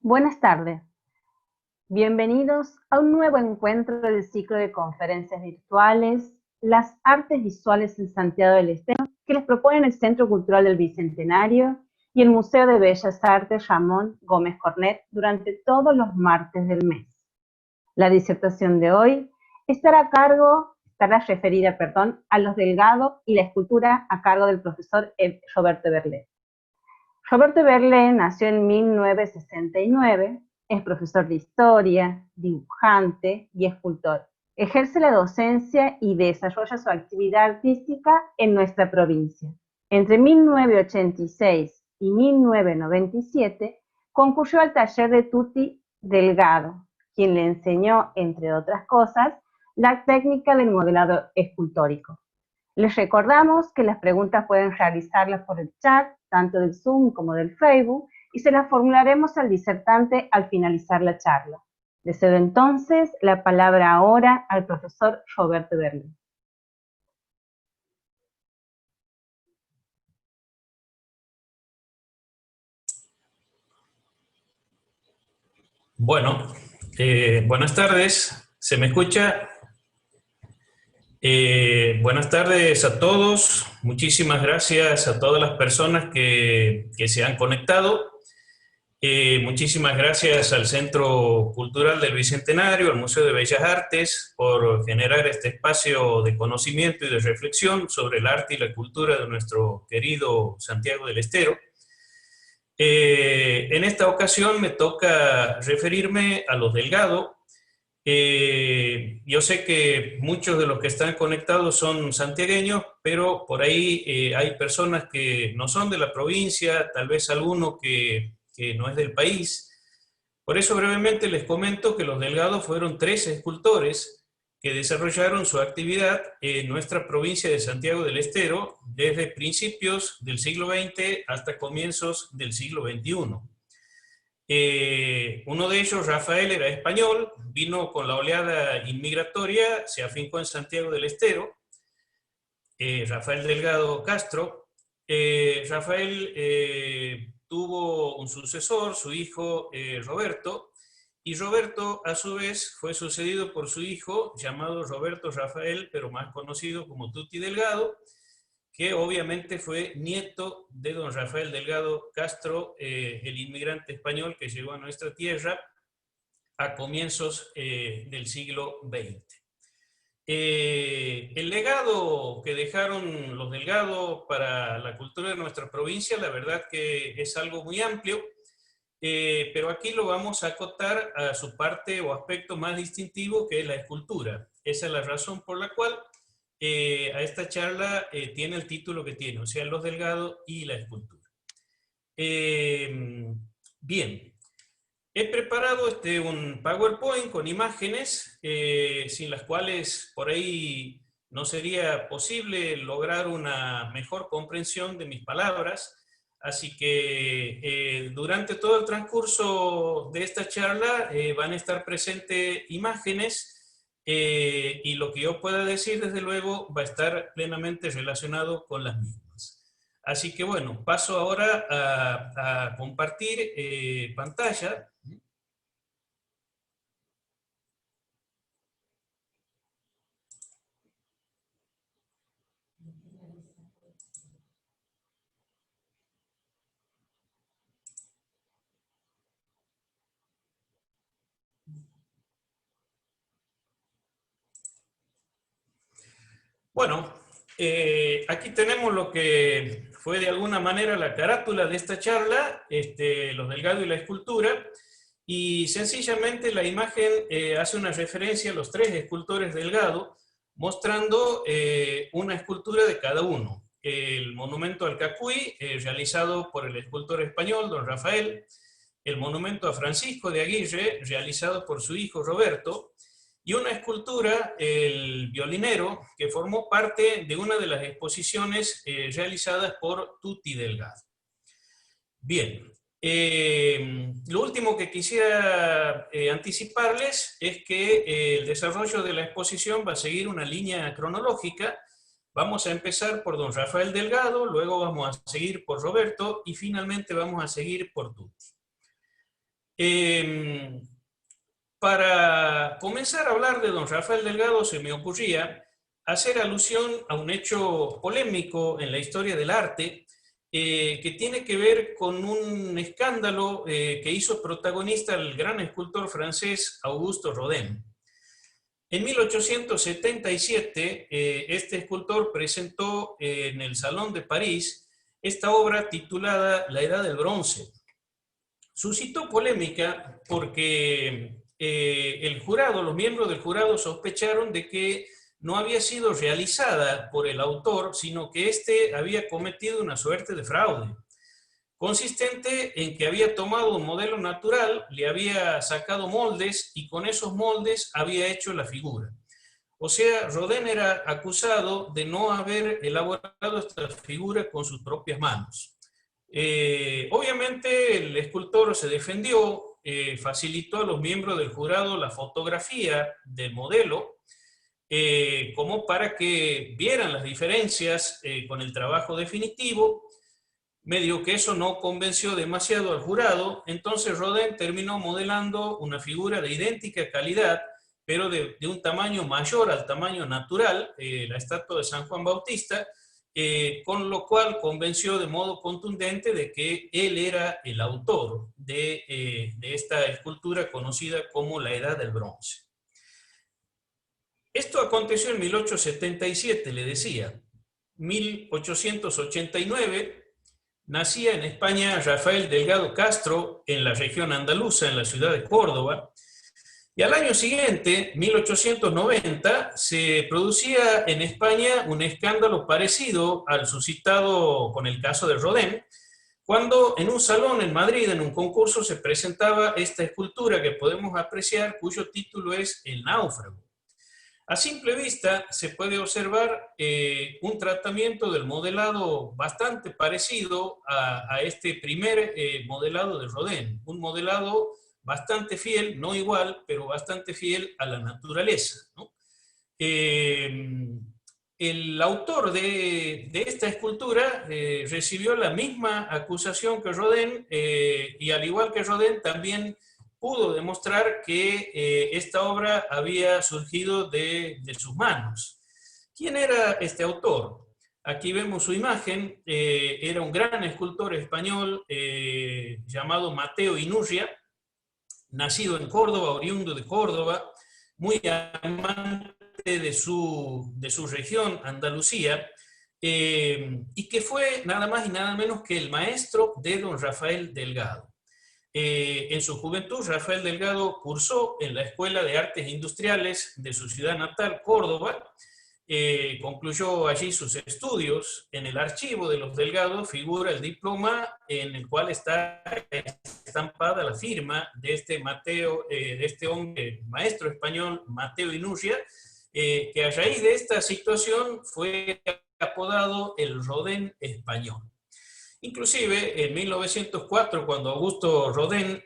Buenas tardes. Bienvenidos a un nuevo encuentro del ciclo de conferencias virtuales Las Artes Visuales en Santiago del Estero, que les proponen el Centro Cultural del Bicentenario y el Museo de Bellas Artes Ramón Gómez Cornet durante todos los martes del mes. La disertación de hoy estará referida a los Delgado y la escultura a cargo del profesor Roberto Berlet. Roberto Berlet nació en 1969, es profesor de historia, dibujante y escultor. Ejerce la docencia y desarrolla su actividad artística en nuestra provincia. Entre 1986 y 1997 concurrió al taller de Tuti Delgado, quien le enseñó, entre otras cosas, la técnica del modelado escultórico. Les recordamos que las preguntas pueden realizarlas por el chat, tanto del Zoom como del Facebook, y se las formularemos al disertante al finalizar la charla. Le cedo entonces la palabra ahora al profesor Roberto Berlet. Bueno, buenas tardes, ¿se me escucha? Buenas tardes a todos, muchísimas gracias a todas las personas que se han conectado. Muchísimas gracias al Centro Cultural del Bicentenario, al Museo de Bellas Artes, por generar este espacio de conocimiento y de reflexión sobre el arte y la cultura de nuestro querido Santiago del Estero. En esta ocasión me toca referirme a los Delgado. Yo sé que muchos de los que están conectados son santiagueños, pero por ahí hay personas que no son de la provincia, tal vez alguno que no es del país. Por eso brevemente les comento que los Delgado fueron 3 escultores que desarrollaron su actividad en nuestra provincia de Santiago del Estero desde principios del siglo XX hasta comienzos del siglo XXI. Uno de ellos, Rafael, era español, vino con la oleada inmigratoria, se afincó en Santiago del Estero. Rafael Delgado Castro. Rafael tuvo un sucesor, su hijo Roberto, y Roberto a su vez fue sucedido por su hijo llamado Roberto Rafael, pero más conocido como Tuti Delgado, que obviamente fue nieto de don Rafael Delgado Castro, el inmigrante español que llegó a nuestra tierra a comienzos del siglo XX. El legado que dejaron los Delgado para la cultura de nuestra provincia, la verdad que es algo muy amplio, pero aquí lo vamos a acotar a su parte o aspecto más distintivo, que es la escultura. Esa es la razón por la cual a esta charla tiene el título que tiene, o sea, los Delgado y la escultura. Bien, he preparado un PowerPoint con imágenes, sin las cuales por ahí no sería posible lograr una mejor comprensión de mis palabras. Así que durante todo el transcurso de esta charla van a estar presentes imágenes, y lo que yo pueda decir, desde luego, va a estar plenamente relacionado con las mismas. Así que bueno, paso ahora a compartir pantalla. Bueno, aquí tenemos lo que fue de alguna manera la carátula de esta charla, los Delgado y la escultura, y sencillamente la imagen hace una referencia a los 3 escultores Delgado, mostrando una escultura de cada uno. El monumento al Cacuy, realizado por el escultor español, don Rafael; el monumento a Francisco de Aguirre, realizado por su hijo Roberto; y una escultura, el violinero, que formó parte de una de las exposiciones realizadas por Tuti Delgado. Bien, lo último que quisiera anticiparles es que el desarrollo de la exposición va a seguir una línea cronológica. Vamos a empezar por don Rafael Delgado, luego vamos a seguir por Roberto y finalmente vamos a seguir por Tuti. Para comenzar a hablar de don Rafael Delgado se me ocurría hacer alusión a un hecho polémico en la historia del arte que tiene que ver con un escándalo que hizo protagonista el gran escultor francés Auguste Rodin. En 1877, este escultor presentó en el Salón de París esta obra titulada La Edad del Bronce. Suscitó polémica porque los miembros del jurado sospecharon de que no había sido realizada por el autor, sino que éste había cometido una suerte de fraude, consistente en que había tomado un modelo natural, le había sacado moldes y con esos moldes había hecho la figura. O sea, Rodin era acusado de no haber elaborado esta figura con sus propias manos. Obviamente el escultor se defendió, facilitó a los miembros del jurado la fotografía del modelo, como para que vieran las diferencias con el trabajo definitivo. Medio que eso no convenció demasiado al jurado, entonces Rodin terminó modelando una figura de idéntica calidad, pero de un tamaño mayor al tamaño natural, la estatua de San Juan Bautista, con lo cual convenció de modo contundente de que él era el autor de esta escultura conocida como la Edad del Bronce. Esto aconteció en 1877, le decía. 1889 nacía en España Rafael Delgado Castro, en la región andaluza, en la ciudad de Córdoba, y al año siguiente, 1890, se producía en España un escándalo parecido al suscitado con el caso de Rodin, cuando en un salón en Madrid, en un concurso, se presentaba esta escultura que podemos apreciar, cuyo título es El Náufrago. A simple vista se puede observar un tratamiento del modelado bastante parecido a este primer modelado de Rodin, un modelado bastante fiel, no igual, pero bastante fiel a la naturaleza, ¿no? El autor de esta escultura recibió la misma acusación que Rodin y al igual que Rodin también pudo demostrar que esta obra había surgido de sus manos. ¿Quién era este autor? Aquí vemos su imagen. Era un gran escultor español llamado Mateo Inurria, nacido en Córdoba, oriundo de Córdoba, muy amante de su región, Andalucía, y que fue nada más y nada menos que el maestro de don Rafael Delgado. En su juventud, Rafael Delgado cursó en la Escuela de Artes Industriales de su ciudad natal, Córdoba. Concluyó allí sus estudios. En el archivo de los Delgado figura el diploma en el cual está estampada la firma de este hombre, maestro español, Mateo Inurria, que a raíz de esta situación fue apodado el Rodin español. Inclusive en 1904, cuando Augusto Rodin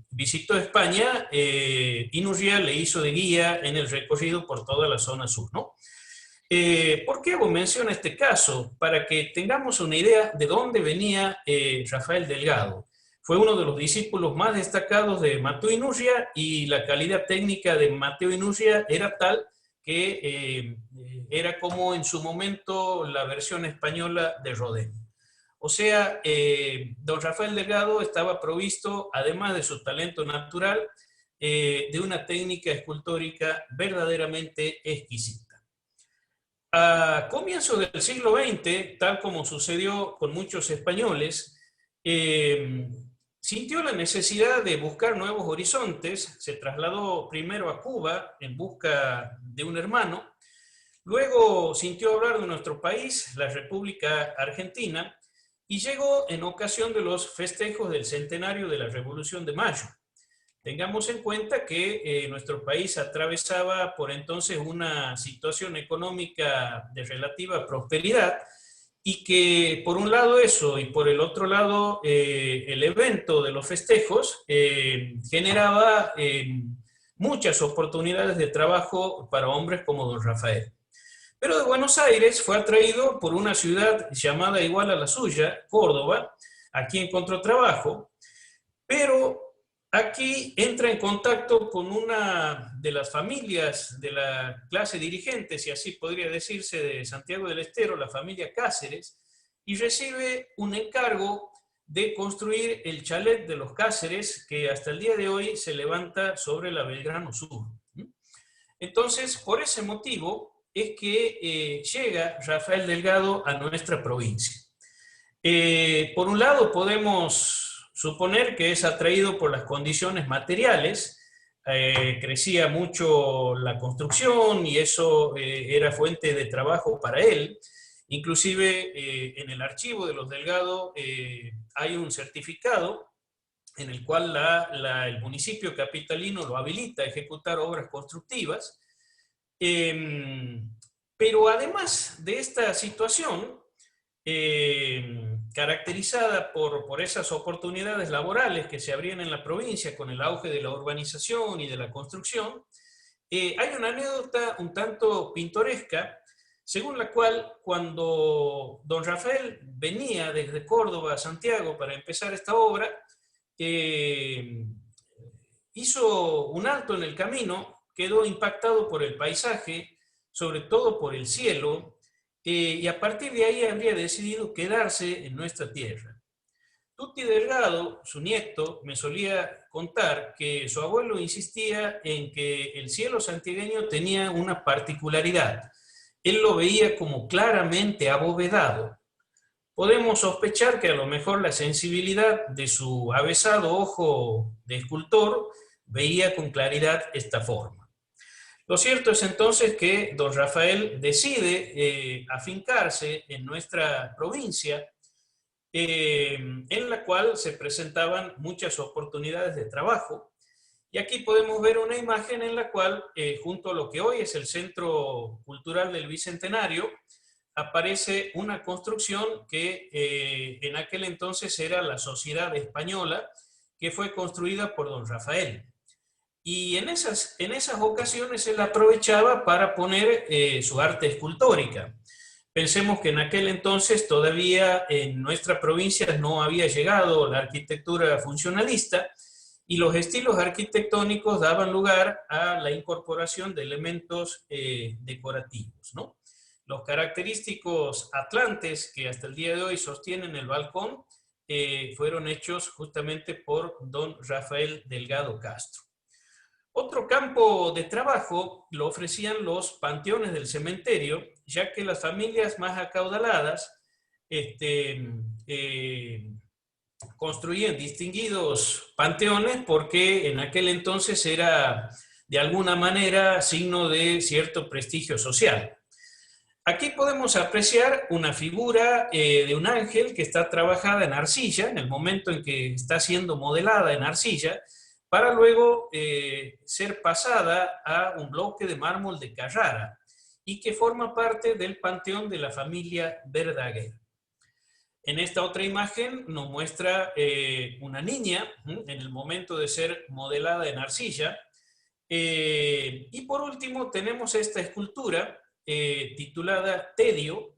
visitó España, Inurria le hizo de guía en el recorrido por toda la zona sur, ¿no? ¿Por qué hago mención a este caso? Para que tengamos una idea de dónde venía Rafael Delgado. Fue uno de los discípulos más destacados de Mateo Inurria y la calidad técnica de Mateo Inurria era tal que era como en su momento la versión española de Rodin. O sea, don Rafael Delgado estaba provisto, además de su talento natural, de una técnica escultórica verdaderamente exquisita. A comienzos del siglo XX, tal como sucedió con muchos españoles, sintió la necesidad de buscar nuevos horizontes. Se trasladó primero a Cuba en busca de un hermano, luego sintió hablar de nuestro país, la República Argentina, y llegó en ocasión de los festejos del centenario de la Revolución de Mayo. Tengamos en cuenta que nuestro país atravesaba por entonces una situación económica de relativa prosperidad y que por un lado eso y por el otro lado el evento de los festejos generaba muchas oportunidades de trabajo para hombres como don Rafael. Pero de Buenos Aires fue atraído por una ciudad llamada igual a la suya, Córdoba. Aquí encontró trabajo, pero aquí entra en contacto con una de las familias de la clase dirigente, si así podría decirse, de Santiago del Estero, la familia Cáceres, y recibe un encargo de construir el chalet de los Cáceres, que hasta el día de hoy se levanta sobre la Belgrano Sur. Entonces, por ese motivo es que llega Rafael Delgado a nuestra provincia. Por un lado, podemos suponer que es atraído por las condiciones materiales. Crecía mucho la construcción y eso era fuente de trabajo para él. Inclusive en el archivo de los Delgado hay un certificado en el cual el municipio capitalino lo habilita a ejecutar obras constructivas. Pero además de esta situación, caracterizada por esas oportunidades laborales que se abrían en la provincia con el auge de la urbanización y de la construcción, hay una anécdota un tanto pintoresca, según la cual cuando don Rafael venía desde Córdoba a Santiago para empezar esta obra, hizo un alto en el camino, quedó impactado por el paisaje, sobre todo por el cielo, y a partir de ahí habría decidido quedarse en nuestra tierra. Tuti Delgado, su nieto, me solía contar que su abuelo insistía en que el cielo santiagueño tenía una particularidad. Él lo veía como claramente abovedado. Podemos sospechar que a lo mejor la sensibilidad de su avesado ojo de escultor veía con claridad esta forma. Lo cierto es entonces que don Rafael decide afincarse en nuestra provincia, en la cual se presentaban muchas oportunidades de trabajo. Y aquí podemos ver una imagen en la cual, junto a lo que hoy es el Centro Cultural del Bicentenario, aparece una construcción que en aquel entonces era la Sociedad Española, que fue construida por don Rafael. Y en esas ocasiones él aprovechaba para poner su arte escultórica. Pensemos que en aquel entonces todavía en nuestra provincia no había llegado la arquitectura funcionalista y los estilos arquitectónicos daban lugar a la incorporación de elementos decorativos, ¿no? Los característicos atlantes que hasta el día de hoy sostienen el balcón fueron hechos justamente por don Rafael Delgado Castro. Otro campo de trabajo lo ofrecían los panteones del cementerio, ya que las familias más acaudaladas construían distinguidos panteones porque en aquel entonces era de alguna manera signo de cierto prestigio social. Aquí podemos apreciar una figura de un ángel que está trabajada en arcilla, en el momento en que está siendo modelada en arcilla, para luego ser pasada a un bloque de mármol de Carrara y que forma parte del panteón de la familia Verdaguer. En esta otra imagen nos muestra una niña en el momento de ser modelada en arcilla. Y por último tenemos esta escultura titulada Tedio,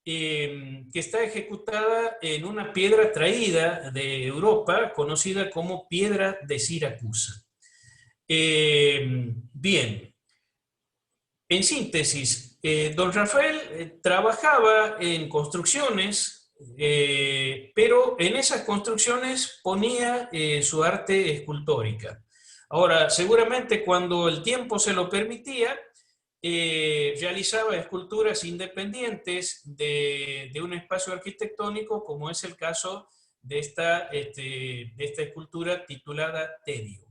que está ejecutada en una piedra traída de Europa, conocida como piedra de Siracusa. Bien, en síntesis, don Rafael trabajaba en construcciones, pero en esas construcciones ponía su arte escultórica. Ahora, seguramente cuando el tiempo se lo permitía, realizaba esculturas independientes de un espacio arquitectónico, como es el caso de esta escultura titulada Tedio.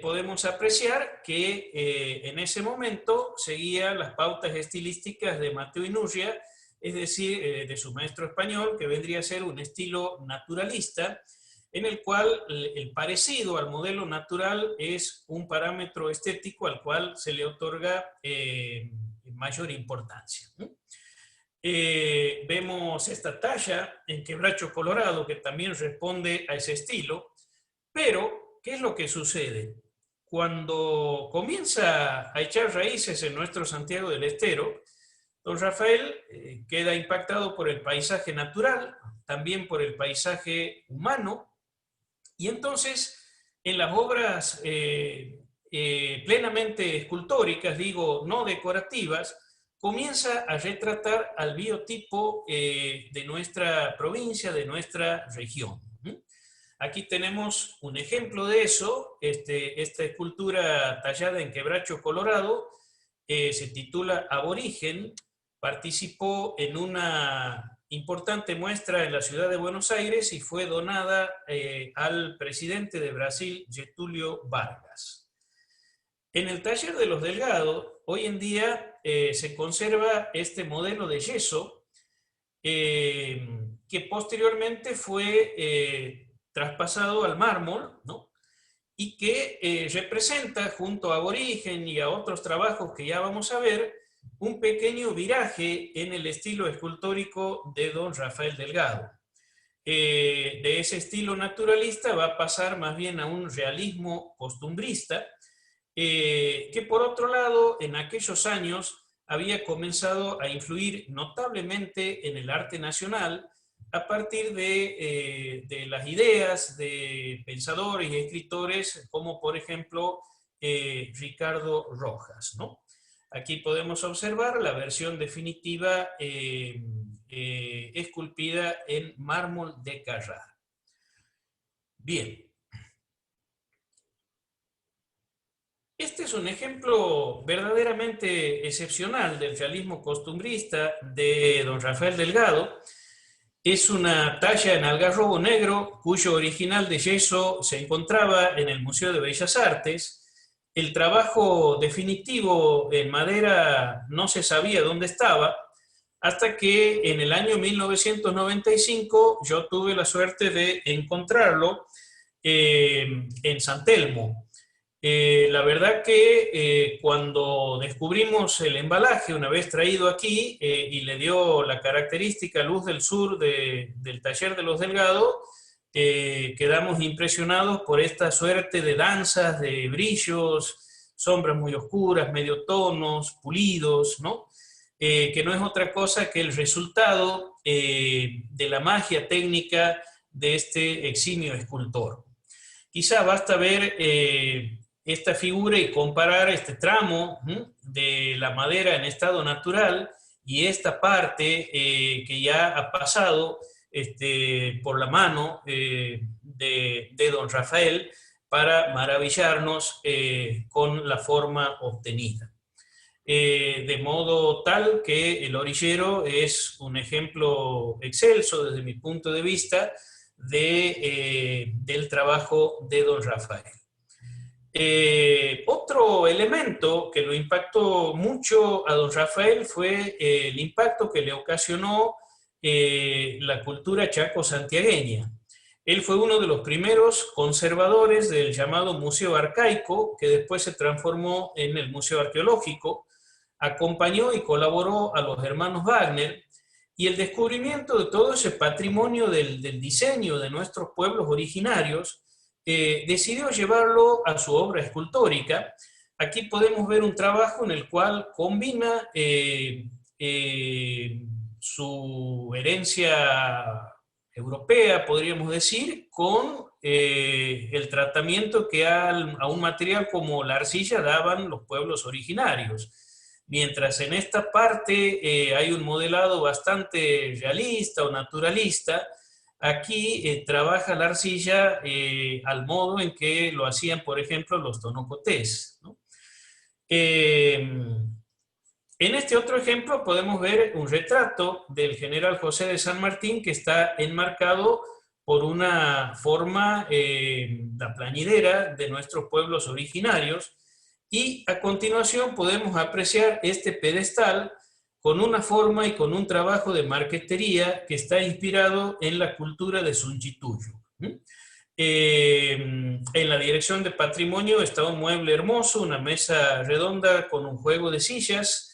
Podemos apreciar que en ese momento seguía las pautas estilísticas de Mateo Inurria, es decir, de su maestro español, que vendría a ser un estilo naturalista, en el cual el parecido al modelo natural es un parámetro estético al cual se le otorga mayor importancia. Vemos esta talla en quebracho colorado que también responde a ese estilo, pero ¿qué es lo que sucede? Cuando comienza a echar raíces en nuestro Santiago del Estero, don Rafael queda impactado por el paisaje natural, también por el paisaje humano, y entonces en las obras plenamente escultóricas, digo, no decorativas, comienza a retratar al biotipo de nuestra provincia, de nuestra región. Aquí tenemos un ejemplo de eso, esta escultura tallada en quebracho colorado, se titula Aborigen, participó en una importante muestra en la ciudad de Buenos Aires y fue donada al presidente de Brasil, Getúlio Vargas. En el taller de los Delgado, hoy en día se conserva este modelo de yeso que posteriormente fue traspasado al mármol, ¿no? Y que representa, junto a Aborigen y a otros trabajos que ya vamos a ver, un pequeño viraje en el estilo escultórico de don Rafael Delgado. De ese estilo naturalista va a pasar más bien a un realismo costumbrista, que por otro lado, en aquellos años, había comenzado a influir notablemente en el arte nacional, a partir de las ideas de pensadores y escritores como por ejemplo Ricardo Rojas, ¿no? Aquí podemos observar la versión definitiva esculpida en mármol de Carrara. Bien. Este es un ejemplo verdaderamente excepcional del realismo costumbrista de don Rafael Delgado. Es una talla en algarrobo negro, cuyo original de yeso se encontraba en el Museo de Bellas Artes. El trabajo definitivo en madera no se sabía dónde estaba, hasta que en el año 1995 yo tuve la suerte de encontrarlo en San Telmo. La verdad que cuando descubrimos el embalaje, una vez traído aquí, y le dio la característica luz del sur del taller de los Delgado, quedamos impresionados por esta suerte de danzas, de brillos, sombras muy oscuras, medio tonos, pulidos, ¿no? Que no es otra cosa que el resultado de la magia técnica de este eximio escultor. Quizá basta ver esta figura y comparar este tramo de la madera en estado natural y esta parte que ya ha pasado por la mano de don Rafael para maravillarnos con la forma obtenida. De modo tal que el orillero es un ejemplo excelso desde mi punto de vista del trabajo de don Rafael. Otro elemento que lo impactó mucho a don Rafael fue el impacto que le ocasionó la cultura chaco-santiagueña. Él fue uno de los primeros conservadores del llamado Museo Arcaico, que después se transformó en el Museo Arqueológico, acompañó y colaboró a los hermanos Wagner, y el descubrimiento de todo ese patrimonio del diseño de nuestros pueblos originarios decidió llevarlo a su obra escultórica. Aquí podemos ver un trabajo en el cual combina su herencia europea, podríamos decir, con el tratamiento que a un material como la arcilla daban los pueblos originarios. Mientras en esta parte hay un modelado bastante realista o naturalista, aquí trabaja la arcilla al modo en que lo hacían, por ejemplo, los tonocotés, ¿no? En este otro ejemplo podemos ver un retrato del general José de San Martín que está enmarcado por una forma, la plañidera de nuestros pueblos originarios, y a continuación podemos apreciar este pedestal con una forma y con un trabajo de marquetería que está inspirado en la cultura de Sunchituyo. En la dirección de patrimonio está un mueble hermoso, una mesa redonda con un juego de sillas,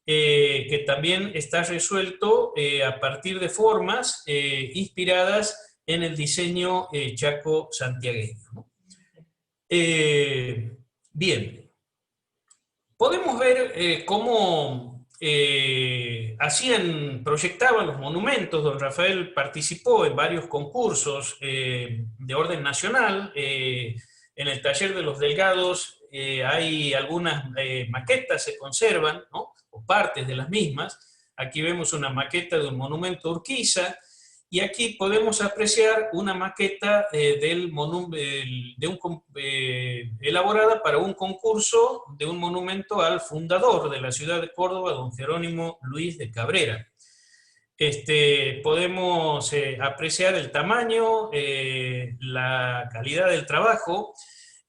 que también está resuelto a partir de formas inspiradas en el diseño chaco-santiagueño, ¿no? Bien. Podemos ver cómo proyectaban los monumentos. Don Rafael participó en varios concursos de orden nacional, En el taller de los Delgados hay algunas maquetas, se conservan, ¿no? O partes de las mismas. Aquí vemos una maqueta de un monumento Urquiza, y aquí podemos apreciar una maqueta elaborada para un concurso de un monumento al fundador de la ciudad de Córdoba, don Jerónimo Luis de Cabrera. Podemos apreciar el tamaño, la calidad del trabajo,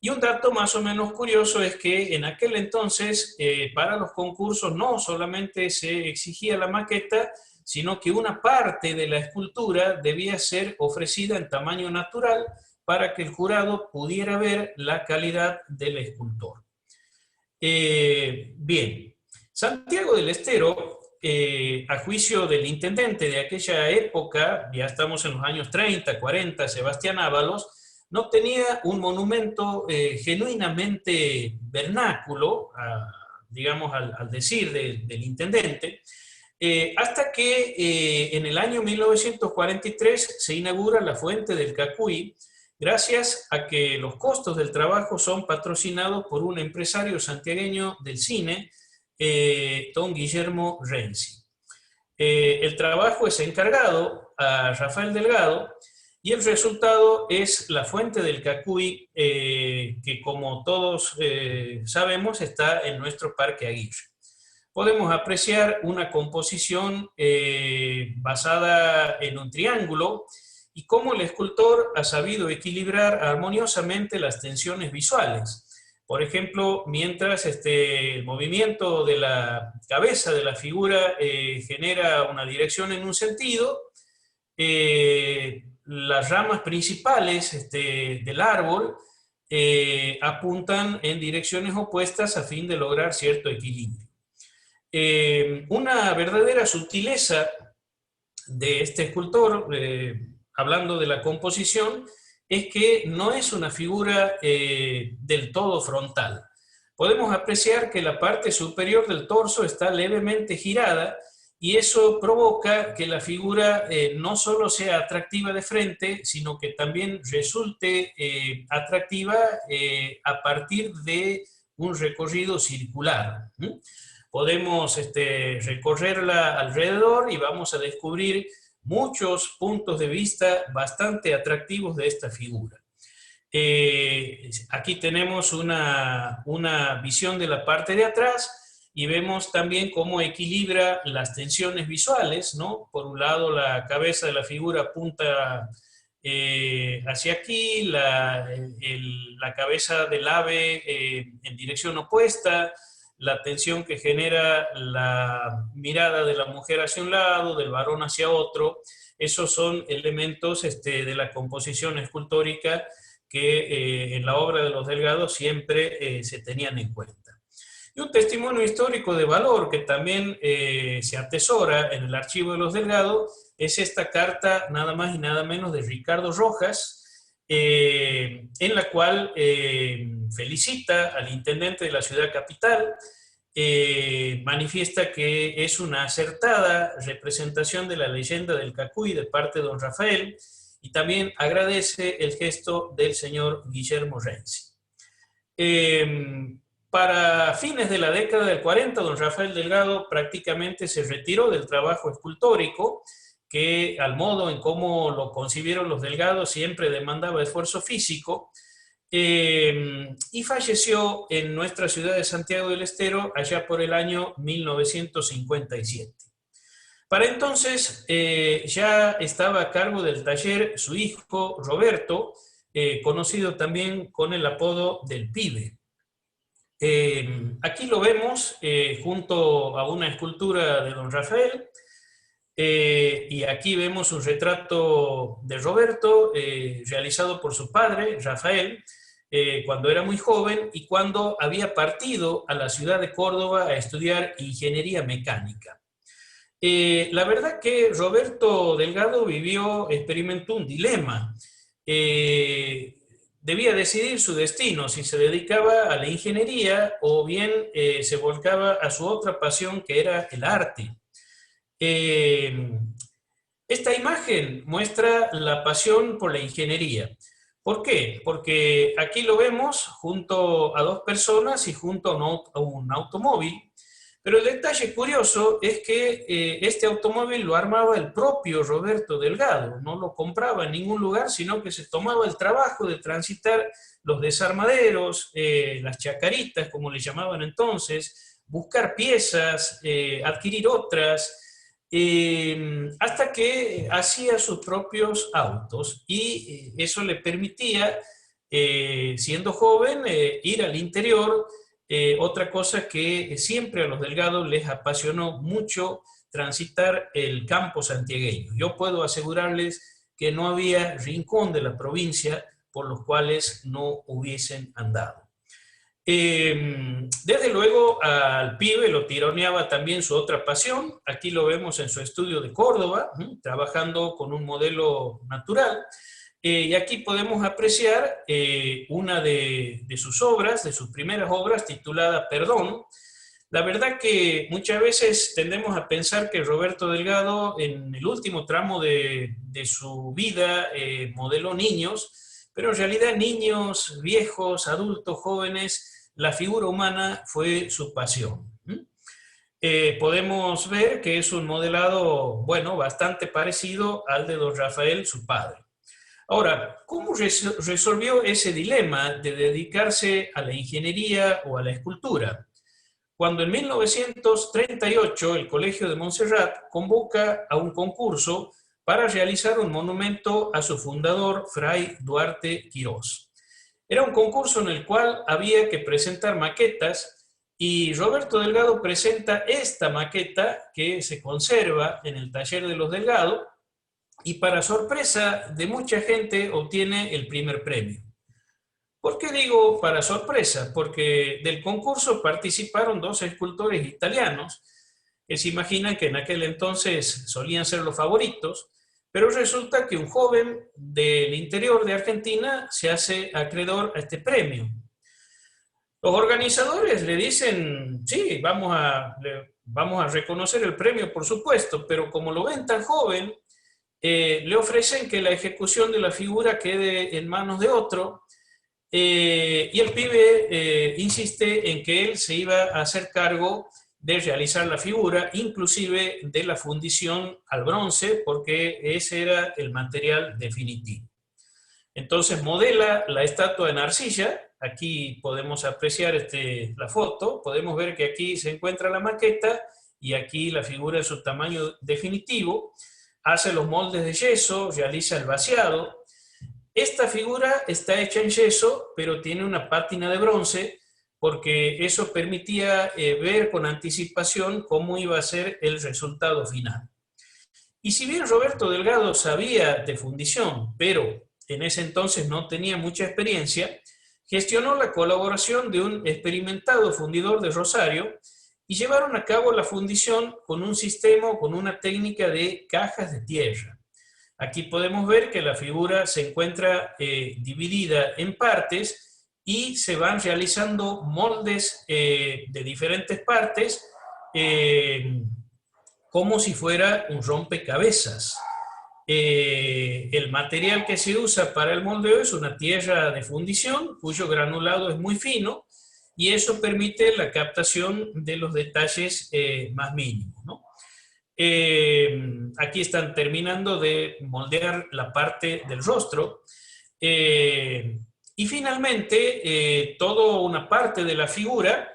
y un dato más o menos curioso es que en aquel entonces para los concursos no solamente se exigía la maqueta, sino que una parte de la escultura debía ser ofrecida en tamaño natural para que el jurado pudiera ver la calidad del escultor. Bien, Santiago del Estero, a juicio del intendente de aquella época, ya estamos en los años 30, 40, Sebastián Ábalos, no tenía un monumento genuinamente vernáculo, digamos al decir del intendente, hasta que en el año 1943 se inaugura la Fuente del Cacuy, gracias a que los costos del trabajo son patrocinados por un empresario santiagueño del cine, don Guillermo Renzi. El trabajo es encargado a Rafael Delgado, y el resultado es la Fuente del Cacuy, que como todos sabemos está en nuestro Parque Aguirre. Podemos apreciar una composición basada en un triángulo, y cómo el escultor ha sabido equilibrar armoniosamente las tensiones visuales. Por ejemplo, mientras el movimiento de la cabeza de la figura genera una dirección en un sentido, las ramas principales del árbol apuntan en direcciones opuestas a fin de lograr cierto equilibrio. Una verdadera sutileza de este escultor, hablando de la composición, es que no es una figura del todo frontal. Podemos apreciar que la parte superior del torso está levemente girada, y eso provoca que la figura no solo sea atractiva de frente, sino que también resulte atractiva a partir de un recorrido circular. Podemos recorrerla alrededor y vamos a descubrir muchos puntos de vista bastante atractivos de esta figura. Aquí tenemos una visión de la parte de atrás, y vemos también cómo equilibra las tensiones visuales, ¿no? Por un lado, la cabeza de la figura apunta hacia aquí, la cabeza del ave en dirección opuesta, la tensión que genera la mirada de la mujer hacia un lado, del varón hacia otro. Esos son elementos de la composición escultórica que en la obra de los Delgados siempre se tenían en cuenta. Y un testimonio histórico de valor que también se atesora en el archivo de los Delgados es esta carta nada más y nada menos de Ricardo Rojas, en la cual felicita al intendente de la ciudad capital, manifiesta que es una acertada representación de la leyenda del Cacuy de parte de don Rafael, y también agradece el gesto del señor Guillermo Renzi. Para fines de la década del 40, don Rafael Delgado prácticamente se retiró del trabajo escultórico, que al modo en cómo lo concibieron los Delgados siempre demandaba esfuerzo físico, y falleció en nuestra ciudad de Santiago del Estero allá por el año 1957. Para entonces ya estaba a cargo del taller su hijo Roberto, conocido también con el apodo del Pibe. Aquí lo vemos junto a una escultura de don Rafael, y aquí vemos un retrato de Roberto realizado por su padre, Rafael, cuando era muy joven y cuando había partido a la ciudad de Córdoba a estudiar ingeniería mecánica. La verdad que Roberto Delgado experimentó un dilema. Debía decidir su destino, si se dedicaba a la ingeniería o bien se volcaba a su otra pasión, que era el arte. Esta imagen muestra la pasión por la ingeniería. ¿Por qué? Porque aquí lo vemos junto a dos personas y junto a un automóvil, pero el detalle curioso es que este automóvil lo armaba el propio Roberto Delgado, no lo compraba en ningún lugar, sino que se tomaba el trabajo de transitar los desarmaderos, las chacaritas, como le llamaban entonces, buscar piezas, adquirir otras, hasta que hacía sus propios autos y eso le permitía, siendo joven, ir al interior. Otra cosa que siempre a los Delgado les apasionó mucho, transitar el campo santiagueño. Yo puedo asegurarles que no había rincón de la provincia por los cuales no hubiesen andado. Desde luego al pibe lo tironeaba también su otra pasión. Aquí lo vemos en su estudio de Córdoba, trabajando con un modelo natural. Y aquí podemos apreciar una de sus obras, de sus primeras obras, titulada Perdón. La verdad que muchas veces tendemos a pensar que Roberto Delgado, en el último tramo de su vida, modeló niños, pero en realidad niños, viejos, adultos, jóvenes, la figura humana fue su pasión. Podemos ver que es un modelado, bueno, bastante parecido al de don Rafael, su padre. Ahora, ¿cómo resolvió ese dilema de dedicarse a la ingeniería o a la escultura? Cuando en 1938 el Colegio de Montserrat convoca a un concurso para realizar un monumento a su fundador, Fray Duarte Quirós. Era un concurso en el cual había que presentar maquetas y Roberto Delgado presenta esta maqueta que se conserva en el taller de los Delgado y para sorpresa de mucha gente obtiene el primer premio. ¿Por qué digo para sorpresa? Porque del concurso participaron dos escultores italianos que se imaginan que en aquel entonces solían ser los favoritos, pero resulta que un joven del interior de Argentina se hace acreedor a este premio. Los organizadores le dicen, sí, vamos a reconocer el premio, por supuesto, pero como lo ven tan joven, le ofrecen que la ejecución de la figura quede en manos de otro, y el pibe insiste en que él se iba a hacer cargo de realizar la figura, inclusive de la fundición al bronce, porque ese era el material definitivo. Entonces modela la estatua en arcilla. Aquí podemos apreciar la foto, podemos ver que aquí se encuentra la maqueta y aquí la figura en su tamaño definitivo. Hace los moldes de yeso, realiza el vaciado. Esta figura está hecha en yeso, pero tiene una pátina de bronce, porque eso permitía ver con anticipación cómo iba a ser el resultado final. Y si bien Roberto Delgado sabía de fundición, pero en ese entonces no tenía mucha experiencia, gestionó la colaboración de un experimentado fundidor de Rosario y llevaron a cabo la fundición con un sistema, con una técnica de cajas de tierra. Aquí podemos ver que la figura se encuentra dividida en partes y se van realizando moldes de diferentes partes como si fuera un rompecabezas. El material que se usa para el moldeo es una tierra de fundición cuyo granulado es muy fino y eso permite la captación de los detalles más mínimos, ¿no? Aquí están terminando de moldear la parte del rostro. Y finalmente, toda una parte de la figura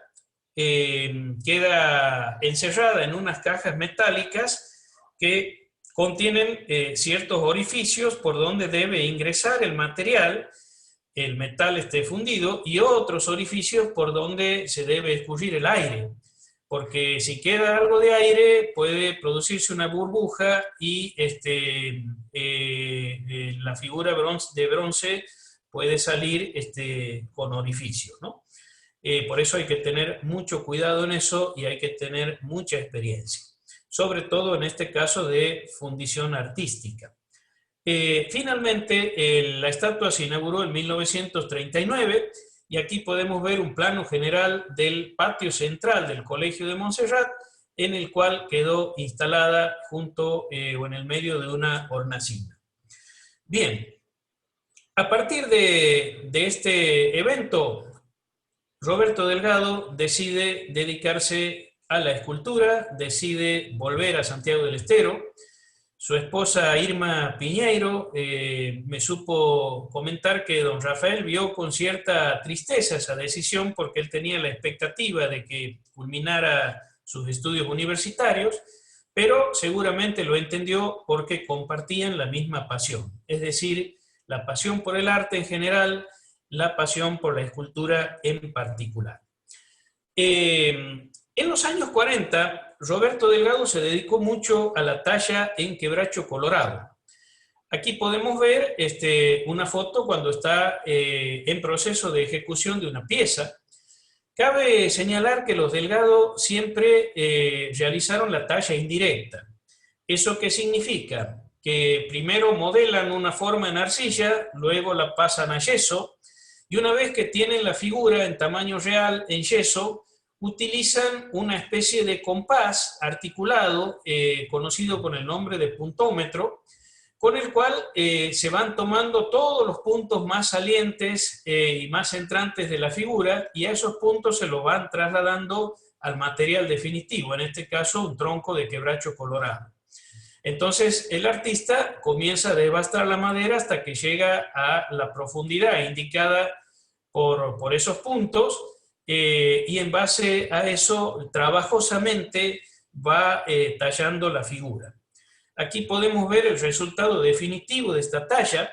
queda encerrada en unas cajas metálicas que contienen ciertos orificios por donde debe ingresar el material, el metal esté fundido, y otros orificios por donde se debe escurrir el aire. Porque si queda algo de aire puede producirse una burbuja y la figura de bronce puede salir con orificios, ¿no? Por eso hay que tener mucho cuidado en eso y hay que tener mucha experiencia, sobre todo en este caso de fundición artística. Finalmente, la estatua se inauguró en 1939 y aquí podemos ver un plano general del patio central del Colegio de Montserrat, en el cual quedó instalada junto o en el medio de una hornacina. Bien, A partir de este evento, Roberto Delgado decide dedicarse a la escultura, decide volver a Santiago del Estero. Su esposa Irma Piñeiro me supo comentar que don Rafael vio con cierta tristeza esa decisión porque él tenía la expectativa de que culminara sus estudios universitarios, pero seguramente lo entendió porque compartían la misma pasión, es decir, la pasión por el arte en general, la pasión por la escultura en particular. En los años 40, Roberto Delgado se dedicó mucho a la talla en quebracho colorado. Aquí podemos ver una foto cuando está en proceso de ejecución de una pieza. Cabe señalar que los Delgado siempre realizaron la talla indirecta. ¿Eso qué significa? Que primero modelan una forma en arcilla, luego la pasan a yeso, y una vez que tienen la figura en tamaño real en yeso, utilizan una especie de compás articulado, conocido con el nombre de puntómetro, con el cual se van tomando todos los puntos más salientes y más entrantes de la figura, y a esos puntos se los van trasladando al material definitivo, en este caso un tronco de quebracho colorado. Entonces el artista comienza a desbastar la madera hasta que llega a la profundidad indicada por esos puntos, y en base a eso trabajosamente va tallando la figura. Aquí podemos ver el resultado definitivo de esta talla.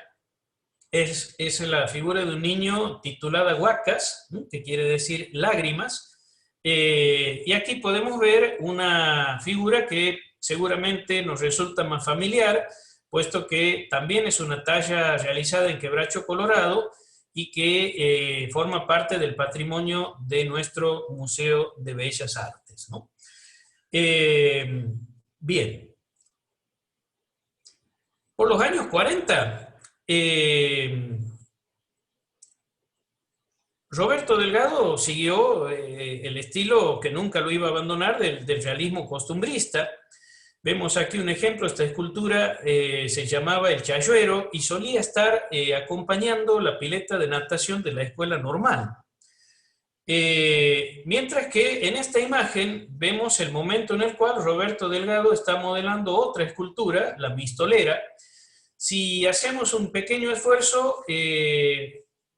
Es la figura de un niño titulada Huacas, ¿no?, que quiere decir lágrimas. Y aquí podemos ver una figura que seguramente nos resulta más familiar, puesto que también es una talla realizada en quebracho colorado y que forma parte del patrimonio de nuestro Museo de Bellas Artes, ¿no? Bien. Por los años 40, Roberto Delgado siguió el estilo que nunca lo iba a abandonar del realismo costumbrista. Vemos aquí un ejemplo, esta escultura se llamaba El Chayuero y solía estar acompañando la pileta de natación de la escuela normal. Mientras que en esta imagen vemos el momento en el cual Roberto Delgado está modelando otra escultura, la Mistolera. Si hacemos un pequeño esfuerzo,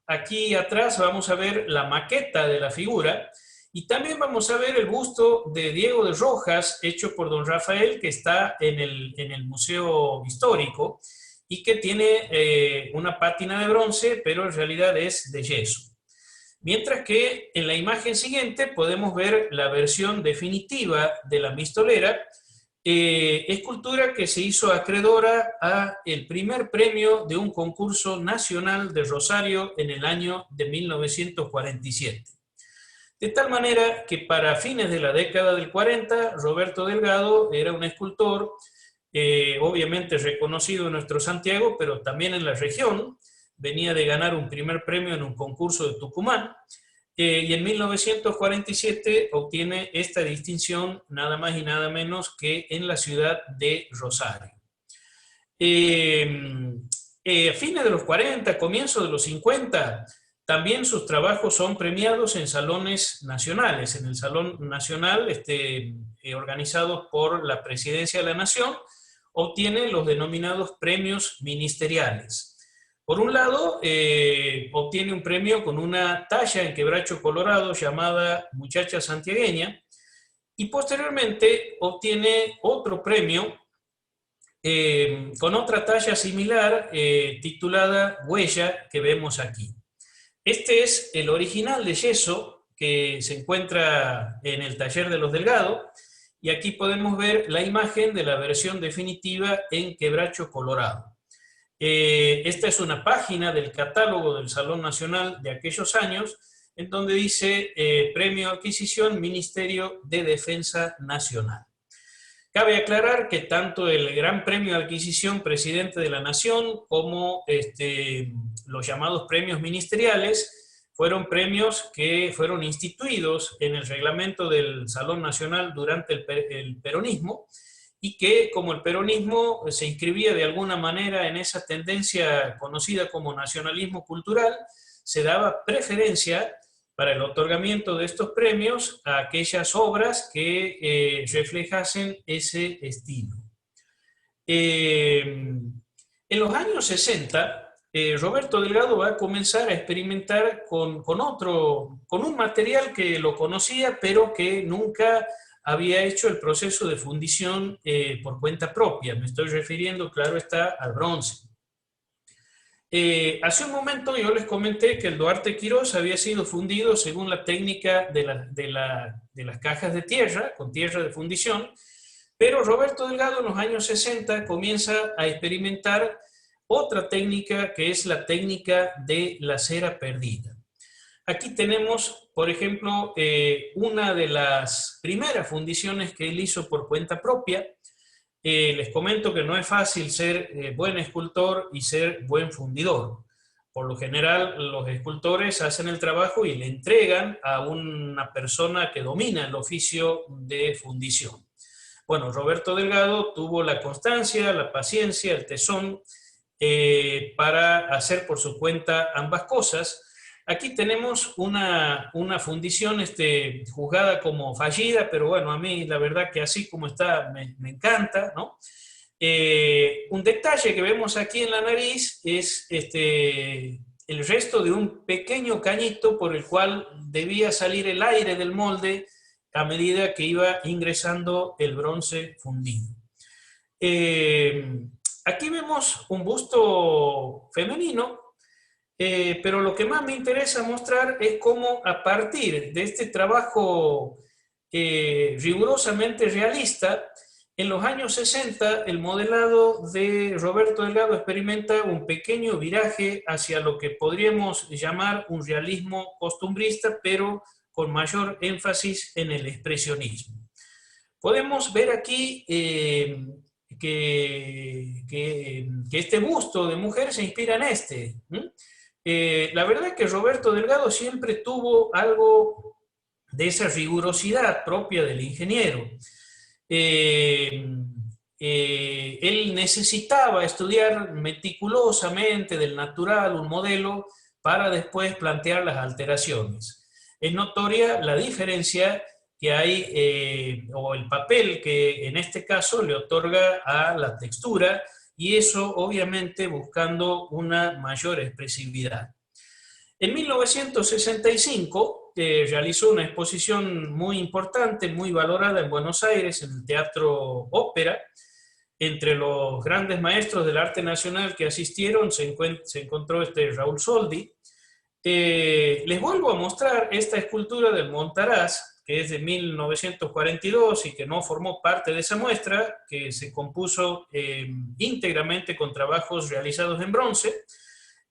aquí atrás vamos a ver la maqueta de la figura y también vamos a ver el busto de Diego de Rojas, hecho por don Rafael, que está en el Museo Histórico y que tiene una pátina de bronce, pero en realidad es de yeso. Mientras que en la imagen siguiente podemos ver la versión definitiva de la Mistolera, escultura que se hizo acreedora a el primer premio de un concurso nacional de Rosario en el año de 1947. De tal manera que para fines de la década del 40, Roberto Delgado era un escultor obviamente reconocido en nuestro Santiago, pero también en la región. Venía de ganar un primer premio en un concurso de Tucumán, y en 1947 obtiene esta distinción nada más y nada menos que en la ciudad de Rosario. A fines de los 40, comienzos de los 50, también sus trabajos son premiados en salones nacionales, en el Salón Nacional organizado por la Presidencia de la Nación, obtiene los denominados premios ministeriales. Por un lado, obtiene un premio con una talla en quebracho colorado llamada Muchacha Santiagueña, y posteriormente obtiene otro premio con otra talla similar titulada Huella, que vemos aquí. Este es el original de yeso que se encuentra en el taller de los Delgado, y aquí podemos ver la imagen de la versión definitiva en quebracho colorado. Esta es una página del catálogo del Salón Nacional de aquellos años, en donde dice Premio Adquisición Ministerio de Defensa Nacional. Cabe aclarar que tanto el Gran Premio de Adquisición Presidente de la Nación como los llamados premios ministeriales fueron premios que fueron instituidos en el reglamento del Salón Nacional durante el peronismo, y que, como el peronismo se inscribía de alguna manera en esa tendencia conocida como nacionalismo cultural, se daba preferencia para el otorgamiento de estos premios a aquellas obras que reflejasen ese estilo. En los años 60, Roberto Delgado va a comenzar a experimentar con un material que lo conocía, pero que nunca había hecho el proceso de fundición por cuenta propia. Me estoy refiriendo, claro está, al bronce. Hace un momento yo les comenté que el Duarte Quirós había sido fundido según la técnica de las cajas de tierra, con tierra de fundición, pero Roberto Delgado en los años 60 comienza a experimentar otra técnica que es la técnica de la cera perdida. Aquí tenemos, por ejemplo, una de las primeras fundiciones que él hizo por cuenta propia. Les comento que no es fácil ser buen escultor y ser buen fundidor. Por lo general, los escultores hacen el trabajo y le entregan a una persona que domina el oficio de fundición. Bueno, Roberto Delgado tuvo la constancia, la paciencia, el tesón para hacer por su cuenta ambas cosas. Aquí tenemos una fundición juzgada como fallida, pero bueno, a mí la verdad que así como está me encanta, ¿no? Un detalle que vemos aquí en la nariz es el resto de un pequeño cañito por el cual debía salir el aire del molde a medida que iba ingresando el bronce fundido. Aquí vemos un busto femenino, pero lo que más me interesa mostrar es cómo a partir de este trabajo rigurosamente realista, en los años 60 el modelado de Roberto Delgado experimenta un pequeño viraje hacia lo que podríamos llamar un realismo costumbrista, pero con mayor énfasis en el expresionismo. Podemos ver aquí que este busto de mujer se inspira en este. La verdad es que Roberto Delgado siempre tuvo algo de esa rigurosidad propia del ingeniero. Él necesitaba estudiar meticulosamente del natural un modelo para después plantear las alteraciones. Es notoria la diferencia que hay, o el papel que en este caso le otorga a la textura, y eso obviamente buscando una mayor expresividad. En 1965 realizó una exposición muy importante, muy valorada en Buenos Aires, en el Teatro Ópera. Entre los grandes maestros del arte nacional que asistieron se encontró Raúl Soldi. Les vuelvo a mostrar esta escultura del Montaraz, que es de 1942 y que no formó parte de esa muestra, que se compuso íntegramente con trabajos realizados en bronce,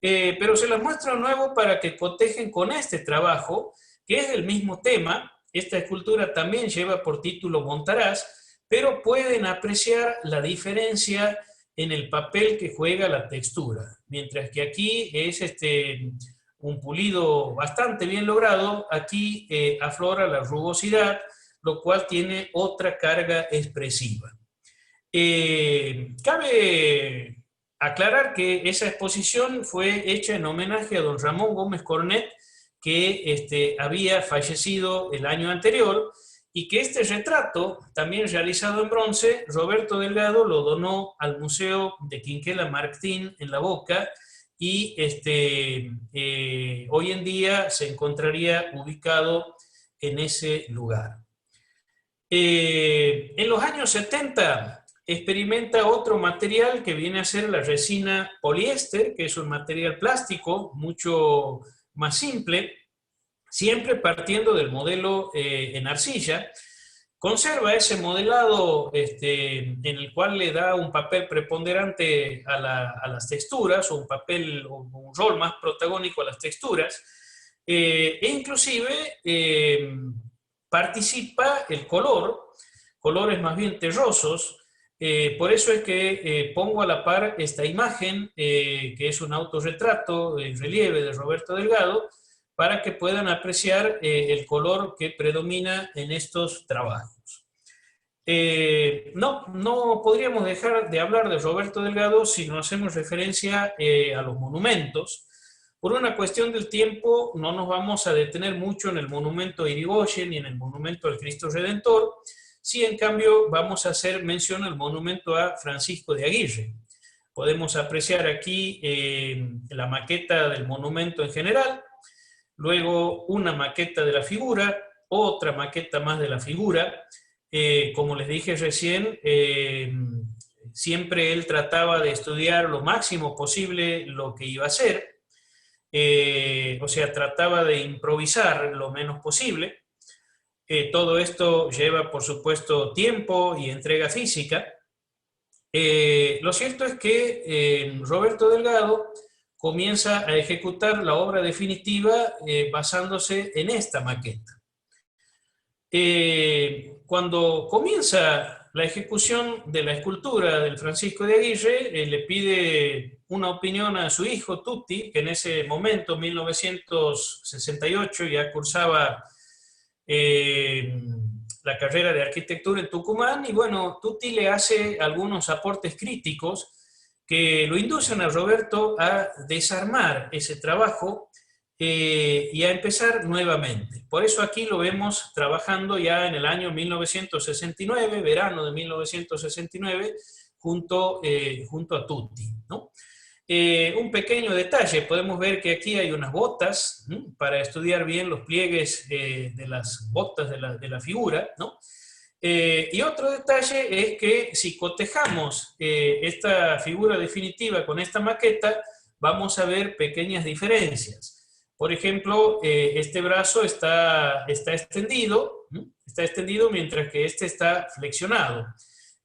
pero se las muestro de nuevo para que cotejen con este trabajo, que es del mismo tema. Esta escultura también lleva por título Montaraz, pero pueden apreciar la diferencia en el papel que juega la textura, mientras que aquí es un pulido bastante bien logrado, aquí aflora la rugosidad, lo cual tiene otra carga expresiva. Cabe aclarar que esa exposición fue hecha en homenaje a don Ramón Gómez Cornet, que había fallecido el año anterior, y que este retrato, también realizado en bronce, Roberto Delgado lo donó al Museo de Quinquela Martín en La Boca, y hoy en día se encontraría ubicado en ese lugar. En los años 70 experimenta otro material que viene a ser la resina poliéster, que es un material plástico mucho más simple, siempre partiendo del modelo en arcilla. Conserva ese modelado en el cual le da un papel preponderante a las texturas, o un rol más protagónico a las texturas, e inclusive participa el colores más bien terrosos. Por eso es que pongo a la par esta imagen, que es un autorretrato en relieve de Roberto Delgado, para que puedan apreciar el color que predomina en estos trabajos. No podríamos dejar de hablar de Roberto Delgado si no hacemos referencia a los monumentos. Por una cuestión del tiempo, no nos vamos a detener mucho en el monumento a Irigoyen ni en el monumento al Cristo Redentor. Sí, en cambio, vamos a hacer mención al monumento a Francisco de Aguirre. Podemos apreciar aquí la maqueta del monumento en general, luego una maqueta de la figura, otra maqueta más de la figura. Como les dije recién, siempre él trataba de estudiar lo máximo posible lo que iba a hacer, o sea, trataba de improvisar lo menos posible. Todo esto lleva, por supuesto, tiempo y entrega física. Lo cierto es que Roberto Delgado comienza a ejecutar la obra definitiva basándose en esta maqueta. Cuando comienza la ejecución de la escultura del Francisco de Aguirre, le pide una opinión a su hijo Tutti, que en ese momento, 1968, ya cursaba la carrera de arquitectura en Tucumán, y bueno, Tutti le hace algunos aportes críticos que lo inducen a Roberto a desarmar ese trabajo y a empezar nuevamente. Por eso aquí lo vemos trabajando ya en el año 1969, verano de 1969, junto a Tutti, ¿no? Un pequeño detalle, podemos ver que aquí hay unas botas, ¿no?, para estudiar bien los pliegues de las botas de la figura, ¿no? Y otro detalle es que si cotejamos esta figura definitiva con esta maqueta, vamos a ver pequeñas diferencias. Por ejemplo, este brazo está extendido, ¿no?, está extendido mientras que este está flexionado.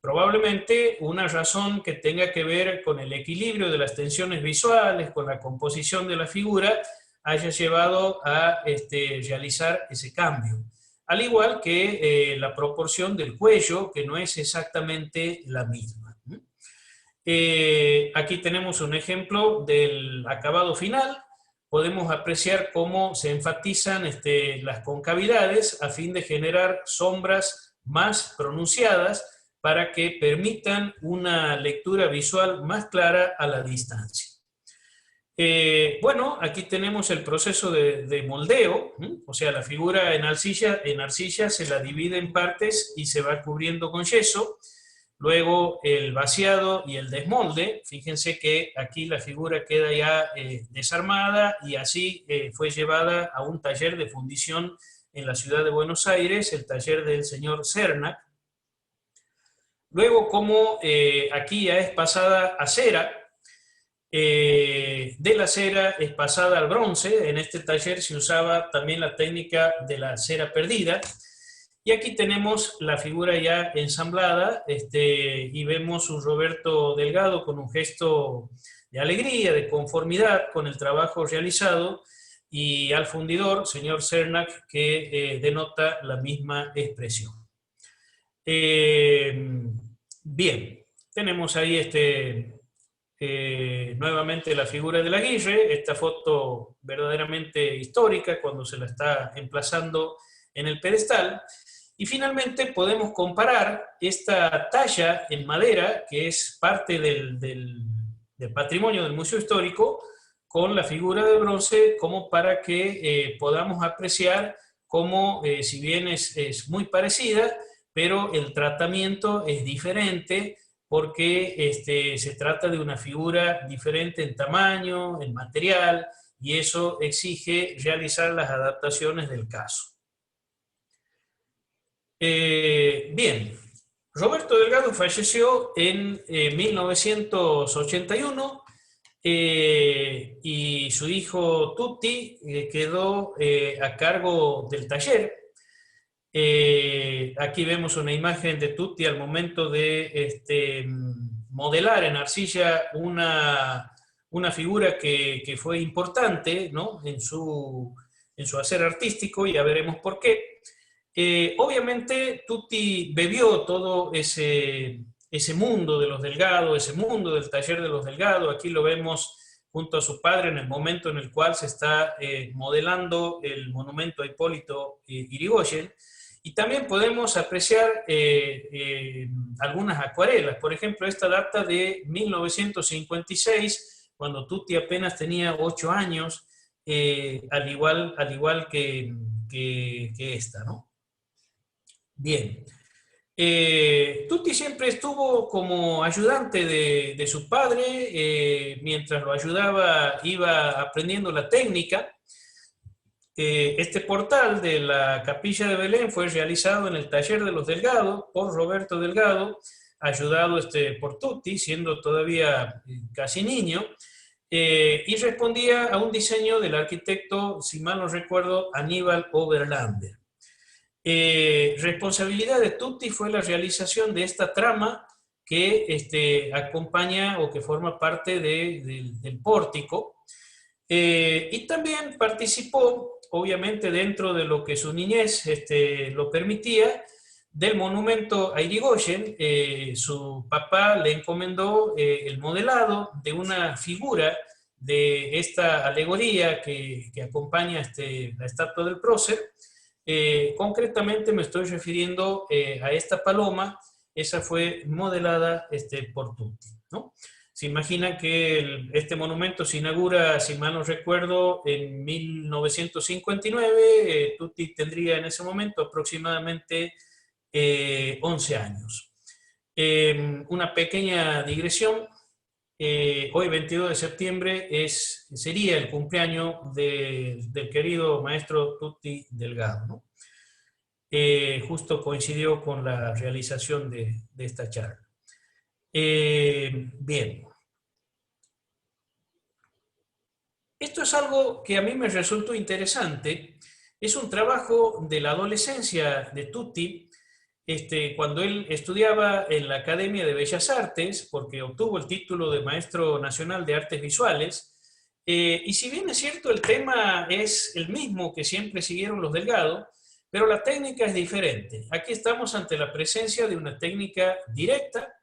Probablemente una razón que tenga que ver con el equilibrio de las tensiones visuales, con la composición de la figura, haya llevado a realizar ese cambio. Al igual que la proporción del cuello, que no es exactamente la misma. Aquí tenemos un ejemplo del acabado final. Podemos apreciar cómo se enfatizan las concavidades a fin de generar sombras más pronunciadas para que permitan una lectura visual más clara a la distancia. Bueno, aquí tenemos el proceso de moldeo, o sea, la figura en arcilla se la divide en partes y se va cubriendo con yeso. Luego el vaciado y el desmolde. Fíjense que aquí la figura queda ya desarmada y así fue llevada a un taller de fundición en la ciudad de Buenos Aires, el taller del señor Cernac. Luego, como aquí ya es pasada a cera, de la cera es pasada al bronce. En este taller se usaba también la técnica de la cera perdida. Y aquí tenemos la figura ya ensamblada, y vemos un Roberto Delgado con un gesto de alegría, de conformidad con el trabajo realizado, y al fundidor, señor Cernac, que denota la misma expresión. Bien, tenemos ahí nuevamente la figura de Aguirre, esta foto verdaderamente histórica cuando se la está emplazando en el pedestal. Y finalmente podemos comparar esta talla en madera, que es parte del patrimonio del Museo Histórico, con la figura de bronce, como para que podamos apreciar cómo, si bien es muy parecida, pero el tratamiento es diferente, porque se trata de una figura diferente en tamaño, en material, y eso exige realizar las adaptaciones del caso. Bien, Roberto Delgado falleció en 1981 y su hijo Tutti quedó a cargo del taller. Aquí vemos una imagen de Tutti al momento de modelar en arcilla una figura que fue importante, ¿no?, en su hacer artístico. Ya veremos por qué. Obviamente Tutti bebió todo ese mundo de los Delgado, ese mundo del taller de los Delgado. Aquí lo vemos junto a su padre en el momento en el cual se está modelando el monumento a Hipólito Yrigoyen. Y también podemos apreciar algunas acuarelas. Por ejemplo, esta data de 1956, cuando Tutti apenas tenía 8 años, al igual que esta, ¿no? Bien. Tutti siempre estuvo como ayudante de su padre, mientras lo ayudaba iba aprendiendo la técnica. Este portal de la Capilla de Belén fue realizado en el taller de los Delgado por Roberto Delgado, ayudado por Tutti, siendo todavía casi niño, y respondía a un diseño del arquitecto, si mal no recuerdo, Aníbal Oberlander. Responsabilidad de Tutti fue la realización de esta trama que acompaña o que forma parte del pórtico, y también participó, obviamente dentro de lo que su niñez lo permitía, del monumento a Irigoyen. Su papá le encomendó el modelado de una figura de esta alegoría que acompaña la estatua del prócer. Concretamente me estoy refiriendo a esta paloma. Esa fue modelada por Tutti, ¿no? Se imagina que este monumento se inaugura, si mal no recuerdo, en 1959. Tutti tendría en ese momento aproximadamente 11 años. Una pequeña digresión. Hoy, 22 de septiembre, sería el cumpleaños del querido maestro Tutti Delgado, ¿no? Justo coincidió con la realización de esta charla. Bien. Esto es algo que a mí me resultó interesante. Es un trabajo de la adolescencia de Tutti, cuando él estudiaba en la Academia de Bellas Artes, porque obtuvo el título de Maestro Nacional de Artes Visuales. Y si bien es cierto, el tema es el mismo que siempre siguieron los Delgado, pero la técnica es diferente. Aquí estamos ante la presencia de una técnica directa.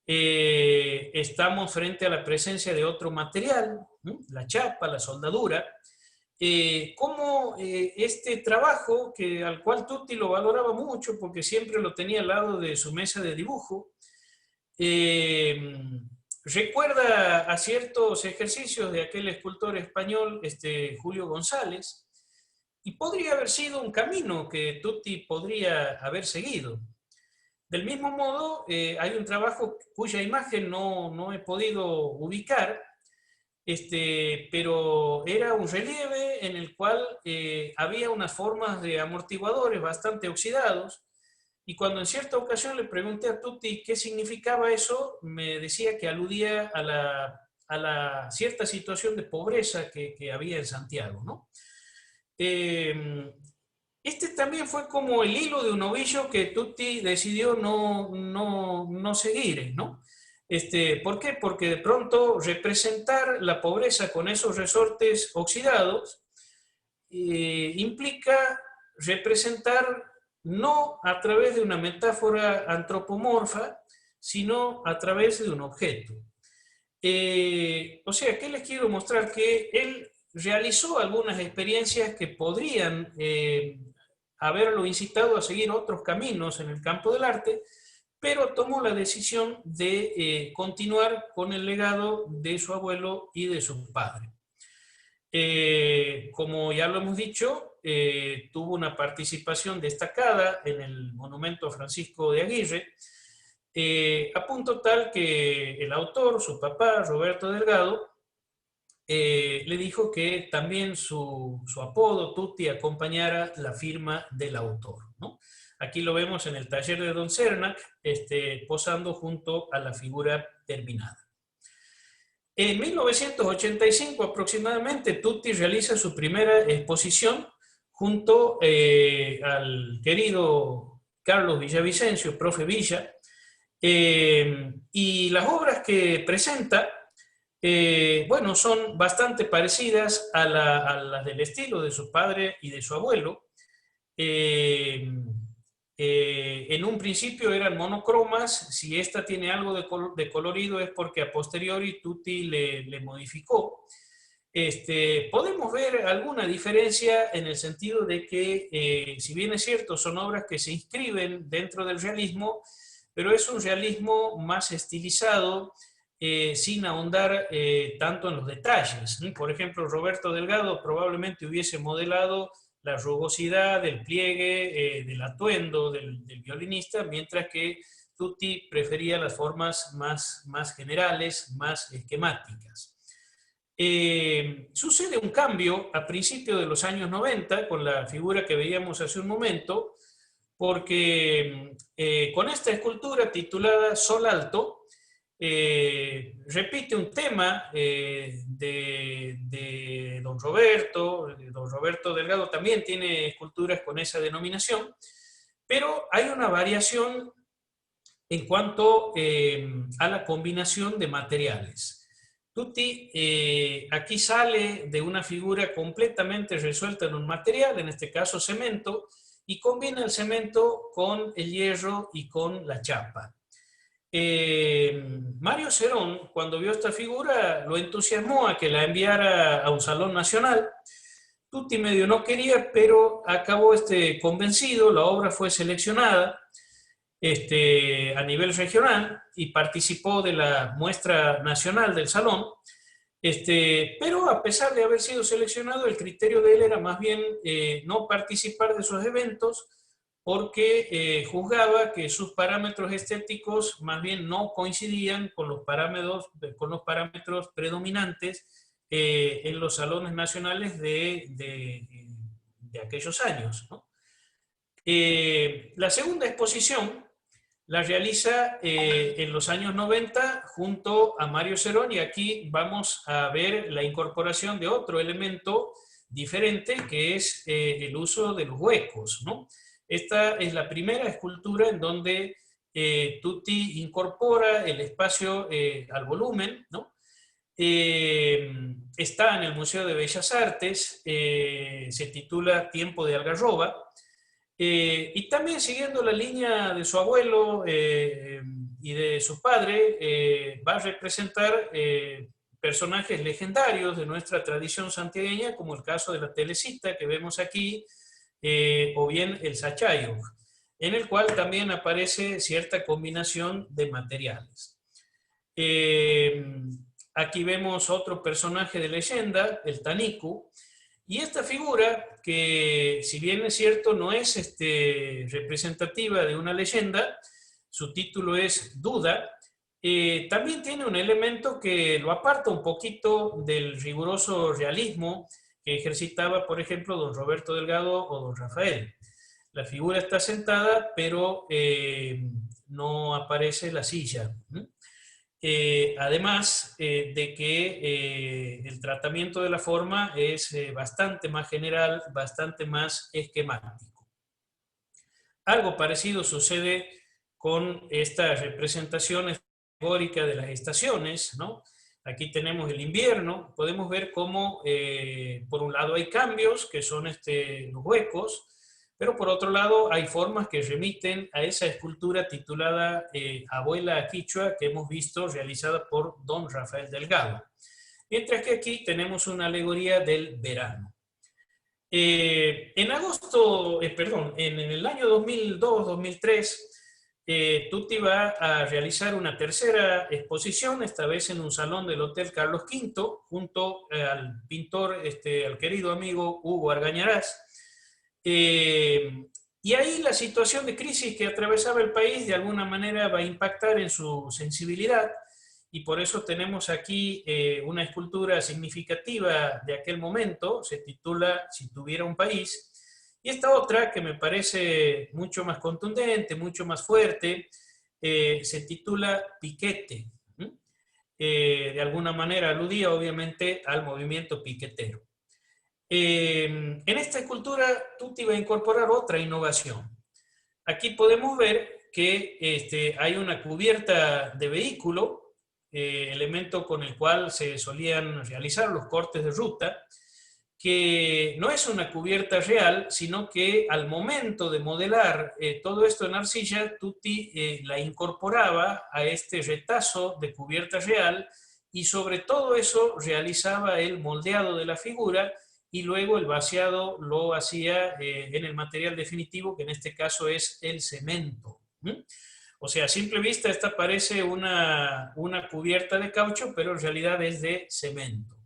Estamos frente a la presencia de otro material, ¿no? La chapa, la soldadura. Como este trabajo, al cual Tutti lo valoraba mucho porque siempre lo tenía al lado de su mesa de dibujo, recuerda a ciertos ejercicios de aquel escultor español, Julio González, y podría haber sido un camino que Tutti podría haber seguido. Del mismo modo, hay un trabajo cuya imagen no he podido ubicar, pero era un relieve en el cual había unas formas de amortiguadores bastante oxidados, y cuando en cierta ocasión le pregunté a Tutti qué significaba eso, me decía que aludía a la cierta situación de pobreza que había en Santiago, ¿no? También fue como el hilo de un ovillo que Tutti decidió no seguir, ¿no? ¿Por qué? Porque de pronto representar la pobreza con esos resortes oxidados implica representar no a través de una metáfora antropomorfa, sino a través de un objeto. O sea, ¿qué les quiero mostrar? Que él realizó algunas experiencias que podrían haberlo incitado a seguir otros caminos en el campo del arte, pero tomó la decisión de continuar con el legado de su abuelo y de su padre. Como ya lo hemos dicho, tuvo una participación destacada en el monumento a Francisco de Aguirre, a punto tal que el autor, su papá, Roberto Delgado, le dijo que también su apodo, Tutti, acompañara la firma del autor, ¿no? Aquí lo vemos en el taller de Don Cernac, posando junto a la figura terminada. En 1985 aproximadamente, Tutti realiza su primera exposición junto al querido Carlos Villavicencio, profe Villa, y las obras que presenta, bueno, son bastante parecidas a las del estilo de su padre y de su abuelo. En un principio eran monocromas. Si esta tiene algo de colorido es porque a posteriori Tutti le modificó. podemos ver alguna diferencia en el sentido de que, si bien es cierto, son obras que se inscriben dentro del realismo, pero es un realismo más estilizado, sin ahondar tanto en los detalles. Por ejemplo, Roberto Delgado probablemente hubiese modelado la rugosidad del pliegue, del atuendo del violinista, mientras que Tutti prefería las formas más generales, más esquemáticas. Sucede un cambio a principios de los años 90 con la figura que veíamos hace un momento, porque con esta escultura titulada Sol Alto, repite un tema de Don Roberto. Don Roberto Delgado también tiene esculturas con esa denominación, pero hay una variación en cuanto a la combinación de materiales. Tutti aquí sale de una figura completamente resuelta en un material, en este caso cemento, y combina el cemento con el hierro y con la chapa. Mario Cerón, cuando vio esta figura, lo entusiasmó a que la enviara a un salón nacional. Tutti medio no quería, pero acabó convencido, la obra fue seleccionada a nivel regional y participó de la muestra nacional del salón, pero a pesar de haber sido seleccionado, el criterio de él era más bien no participar de esos eventos, porque juzgaba que sus parámetros estéticos más bien no coincidían con los parámetros predominantes en los salones nacionales de aquellos años, ¿no? La segunda exposición la realiza en los años 90 junto a Mario Cerón, y aquí vamos a ver la incorporación de otro elemento diferente, que es el uso de los huecos, ¿no? Esta es la primera escultura en donde Tutti incorpora el espacio al volumen, ¿no? Está en el Museo de Bellas Artes, se titula Tiempo de Algarroba, y también siguiendo la línea de su abuelo y de su padre, va a representar personajes legendarios de nuestra tradición santiagueña, como el caso de la Telecita que vemos aquí, o bien el Sachayo, en el cual también aparece cierta combinación de materiales. Aquí vemos otro personaje de leyenda, el Tanicu, y esta figura, que si bien es cierto no es representativa de una leyenda, su título es Duda, también tiene un elemento que lo aparta un poquito del riguroso realismo que ejercitaba, por ejemplo, don Roberto Delgado o don Rafael. La figura está sentada, pero no aparece la silla. Además de que el tratamiento de la forma es bastante más general, bastante más esquemático. Algo parecido sucede con esta representación alegórica de las estaciones, ¿no? Aquí tenemos el invierno, podemos ver cómo por un lado hay cambios, que son los huecos, pero por otro lado hay formas que remiten a esa escultura titulada Abuela Quichua, que hemos visto realizada por don Rafael Delgado. Mientras que aquí tenemos una alegoría del verano. En el año 2002-2003, Tutti va a realizar una tercera exposición, esta vez en un salón del Hotel Carlos V, junto al pintor, al querido amigo Hugo Argañarás. Y ahí la situación de crisis que atravesaba el país de alguna manera va a impactar en su sensibilidad, y por eso tenemos aquí una escultura significativa de aquel momento, se titula Si tuviera un país, y esta otra que me parece mucho más contundente, mucho más fuerte, se titula Piquete. De alguna manera aludía obviamente al movimiento piquetero. En esta escultura Tutti va a incorporar otra innovación. Aquí podemos ver que hay una cubierta de vehículo, elemento con el cual se solían realizar los cortes de ruta, que no es una cubierta real, sino que al momento de modelar todo esto en arcilla, Tutti la incorporaba a este retazo de cubierta real y sobre todo eso realizaba el moldeado de la figura y luego el vaciado lo hacía en el material definitivo, que en este caso es el cemento. O sea, a simple vista esta parece una cubierta de caucho, pero en realidad es de cemento.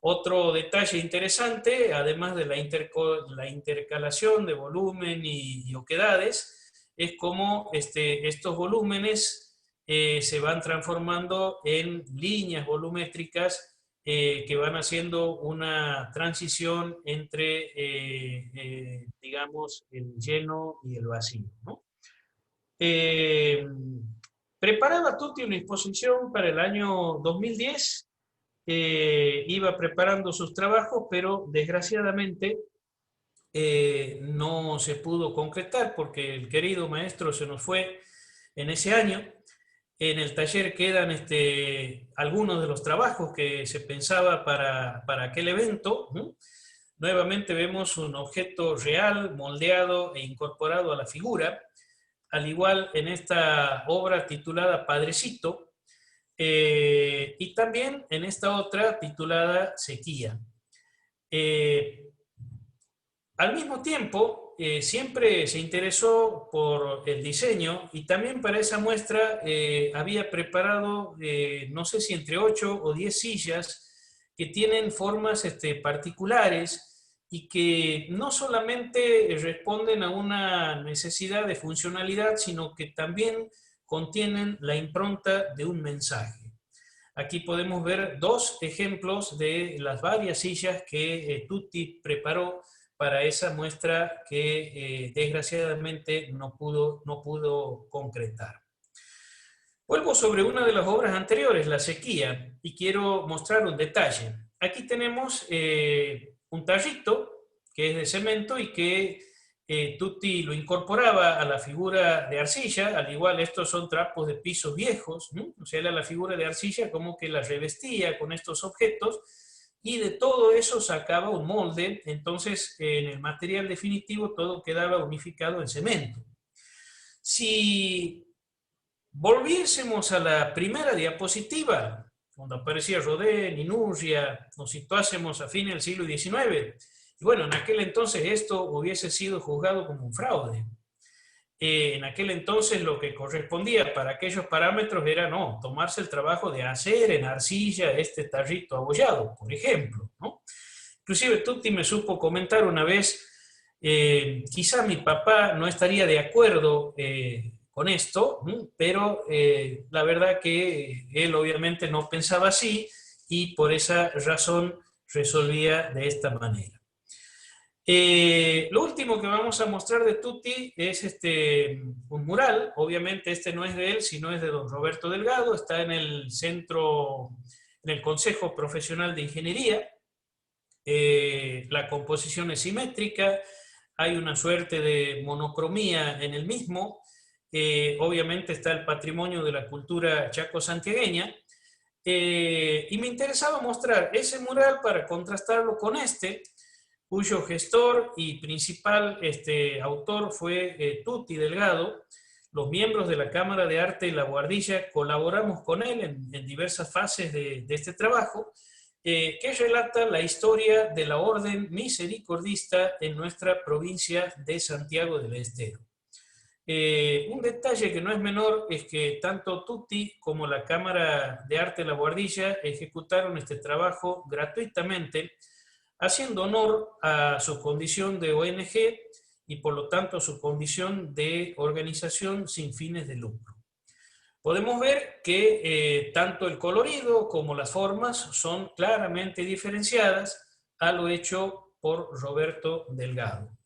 Otro detalle interesante, además de la intercalación de volumen y oquedades, es cómo estos volúmenes se van transformando en líneas volumétricas que van haciendo una transición entre, digamos, el lleno y el vacío, ¿no? Preparaba Tutti una exposición para el año 2010, iba preparando sus trabajos, pero desgraciadamente no se pudo concretar porque el querido maestro se nos fue en ese año. En el taller quedan algunos de los trabajos que se pensaba para aquel evento, ¿no? Nuevamente vemos un objeto real, moldeado e incorporado a la figura, al igual en esta obra titulada Padrecito, y también en esta otra titulada Sequía. Al mismo tiempo, siempre se interesó por el diseño y también para esa muestra había preparado, no sé si entre 8 o 10 sillas que tienen formas particulares y que no solamente responden a una necesidad de funcionalidad, sino que también contienen la impronta de un mensaje. Aquí podemos ver dos ejemplos de las varias sillas que Tutti preparó para esa muestra que desgraciadamente no pudo concretar. Vuelvo sobre una de las obras anteriores, La Sequía, y quiero mostrar un detalle. Aquí tenemos un tarrito que es de cemento y que Tutti lo incorporaba a la figura de arcilla, al igual estos son trapos de pisos viejos, ¿no? O sea, era la figura de arcilla como que la revestía con estos objetos, y de todo eso sacaba un molde, entonces en el material definitivo todo quedaba unificado en cemento. Si volviésemos a la primera diapositiva, cuando aparecía Rodin y Nurria, nos situásemos a fines del siglo XIX, y bueno, en aquel entonces esto hubiese sido juzgado como un fraude. En aquel entonces lo que correspondía para aquellos parámetros era no, tomarse el trabajo de hacer en arcilla este tarrito abollado, por ejemplo, ¿no? Inclusive Tutti me supo comentar una vez, quizá mi papá no estaría de acuerdo con esto, pero la verdad que él obviamente no pensaba así y por esa razón resolvía de esta manera. Lo último que vamos a mostrar de Tutti es un mural. Obviamente este no es de él, sino es de don Roberto Delgado. Está en el centro, en el Consejo Profesional de Ingeniería. La composición es simétrica, hay una suerte de monocromía en el mismo. Obviamente está el patrimonio de la cultura chaco-santiagueña. Y me interesaba mostrar ese mural para contrastarlo con cuyo gestor y principal autor fue Tutti Delgado. Los miembros de la Cámara de Arte y La Boardilla colaboramos con él en diversas fases de este trabajo, que relata la historia de la Orden Misericordista en nuestra provincia de Santiago del Estero. Un detalle que no es menor es que tanto Tutti como la Cámara de Arte de La Boardilla ejecutaron este trabajo gratuitamente, haciendo honor a su condición de ONG y por lo tanto su condición de organización sin fines de lucro. Podemos ver que tanto el colorido como las formas son claramente diferenciadas a lo hecho por Roberto Delgado.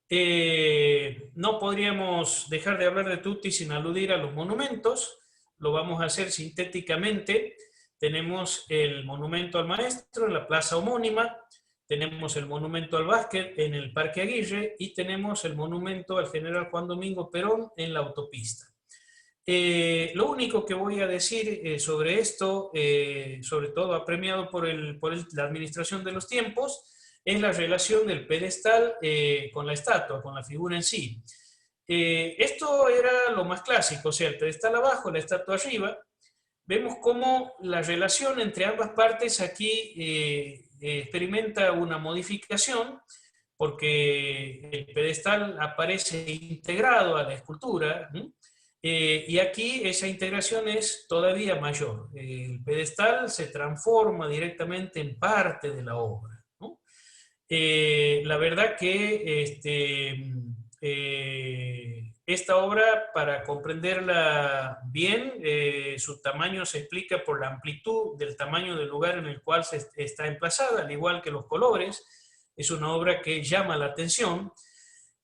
No podríamos dejar de hablar de Tutti sin aludir a los monumentos, lo vamos a hacer sintéticamente. Tenemos el monumento al maestro en la plaza homónima, tenemos el monumento al básquet en el Parque Aguirre y tenemos el monumento al general Juan Domingo Perón en la autopista. Lo único que voy a decir sobre esto, sobre todo apremiado por la administración de los tiempos, es la relación del pedestal con la estatua, con la figura en sí. Esto era lo más clásico, o sea, el pedestal abajo, la estatua arriba. vemos cómo la relación entre ambas partes aquí experimenta una modificación, porque el pedestal aparece integrado a la escultura, ¿no? Y aquí esa integración es todavía mayor. El pedestal se transforma directamente en parte de la obra, ¿no? La verdad que esta obra, para comprenderla bien, su tamaño se explica por la amplitud del tamaño del lugar en el cual está emplazada, al igual que los colores. Es una obra que llama la atención,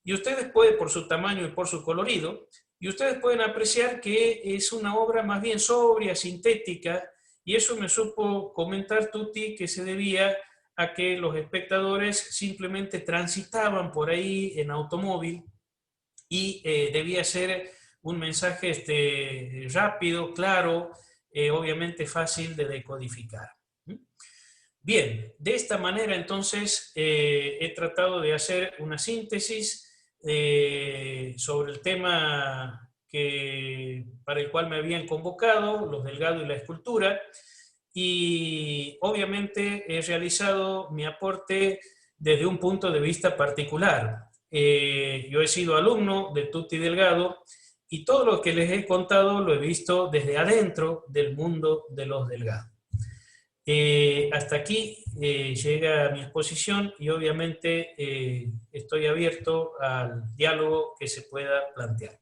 y ustedes pueden, por su tamaño y por su colorido, y ustedes pueden apreciar que es una obra más bien sobria, sintética, y eso me supo comentar Tuti que se debía a que los espectadores simplemente transitaban por ahí en automóvil, y debía ser un mensaje rápido, claro, obviamente fácil de decodificar. Bien, de esta manera entonces he tratado de hacer una síntesis sobre el tema para el cual me habían convocado, los Delgado y la escultura, y obviamente he realizado mi aporte desde un punto de vista particular. Yo he sido alumno de Tuti Delgado, y todo lo que les he contado lo he visto desde adentro del mundo de los Delgado. Hasta aquí llega mi exposición, y obviamente estoy abierto al diálogo que se pueda plantear.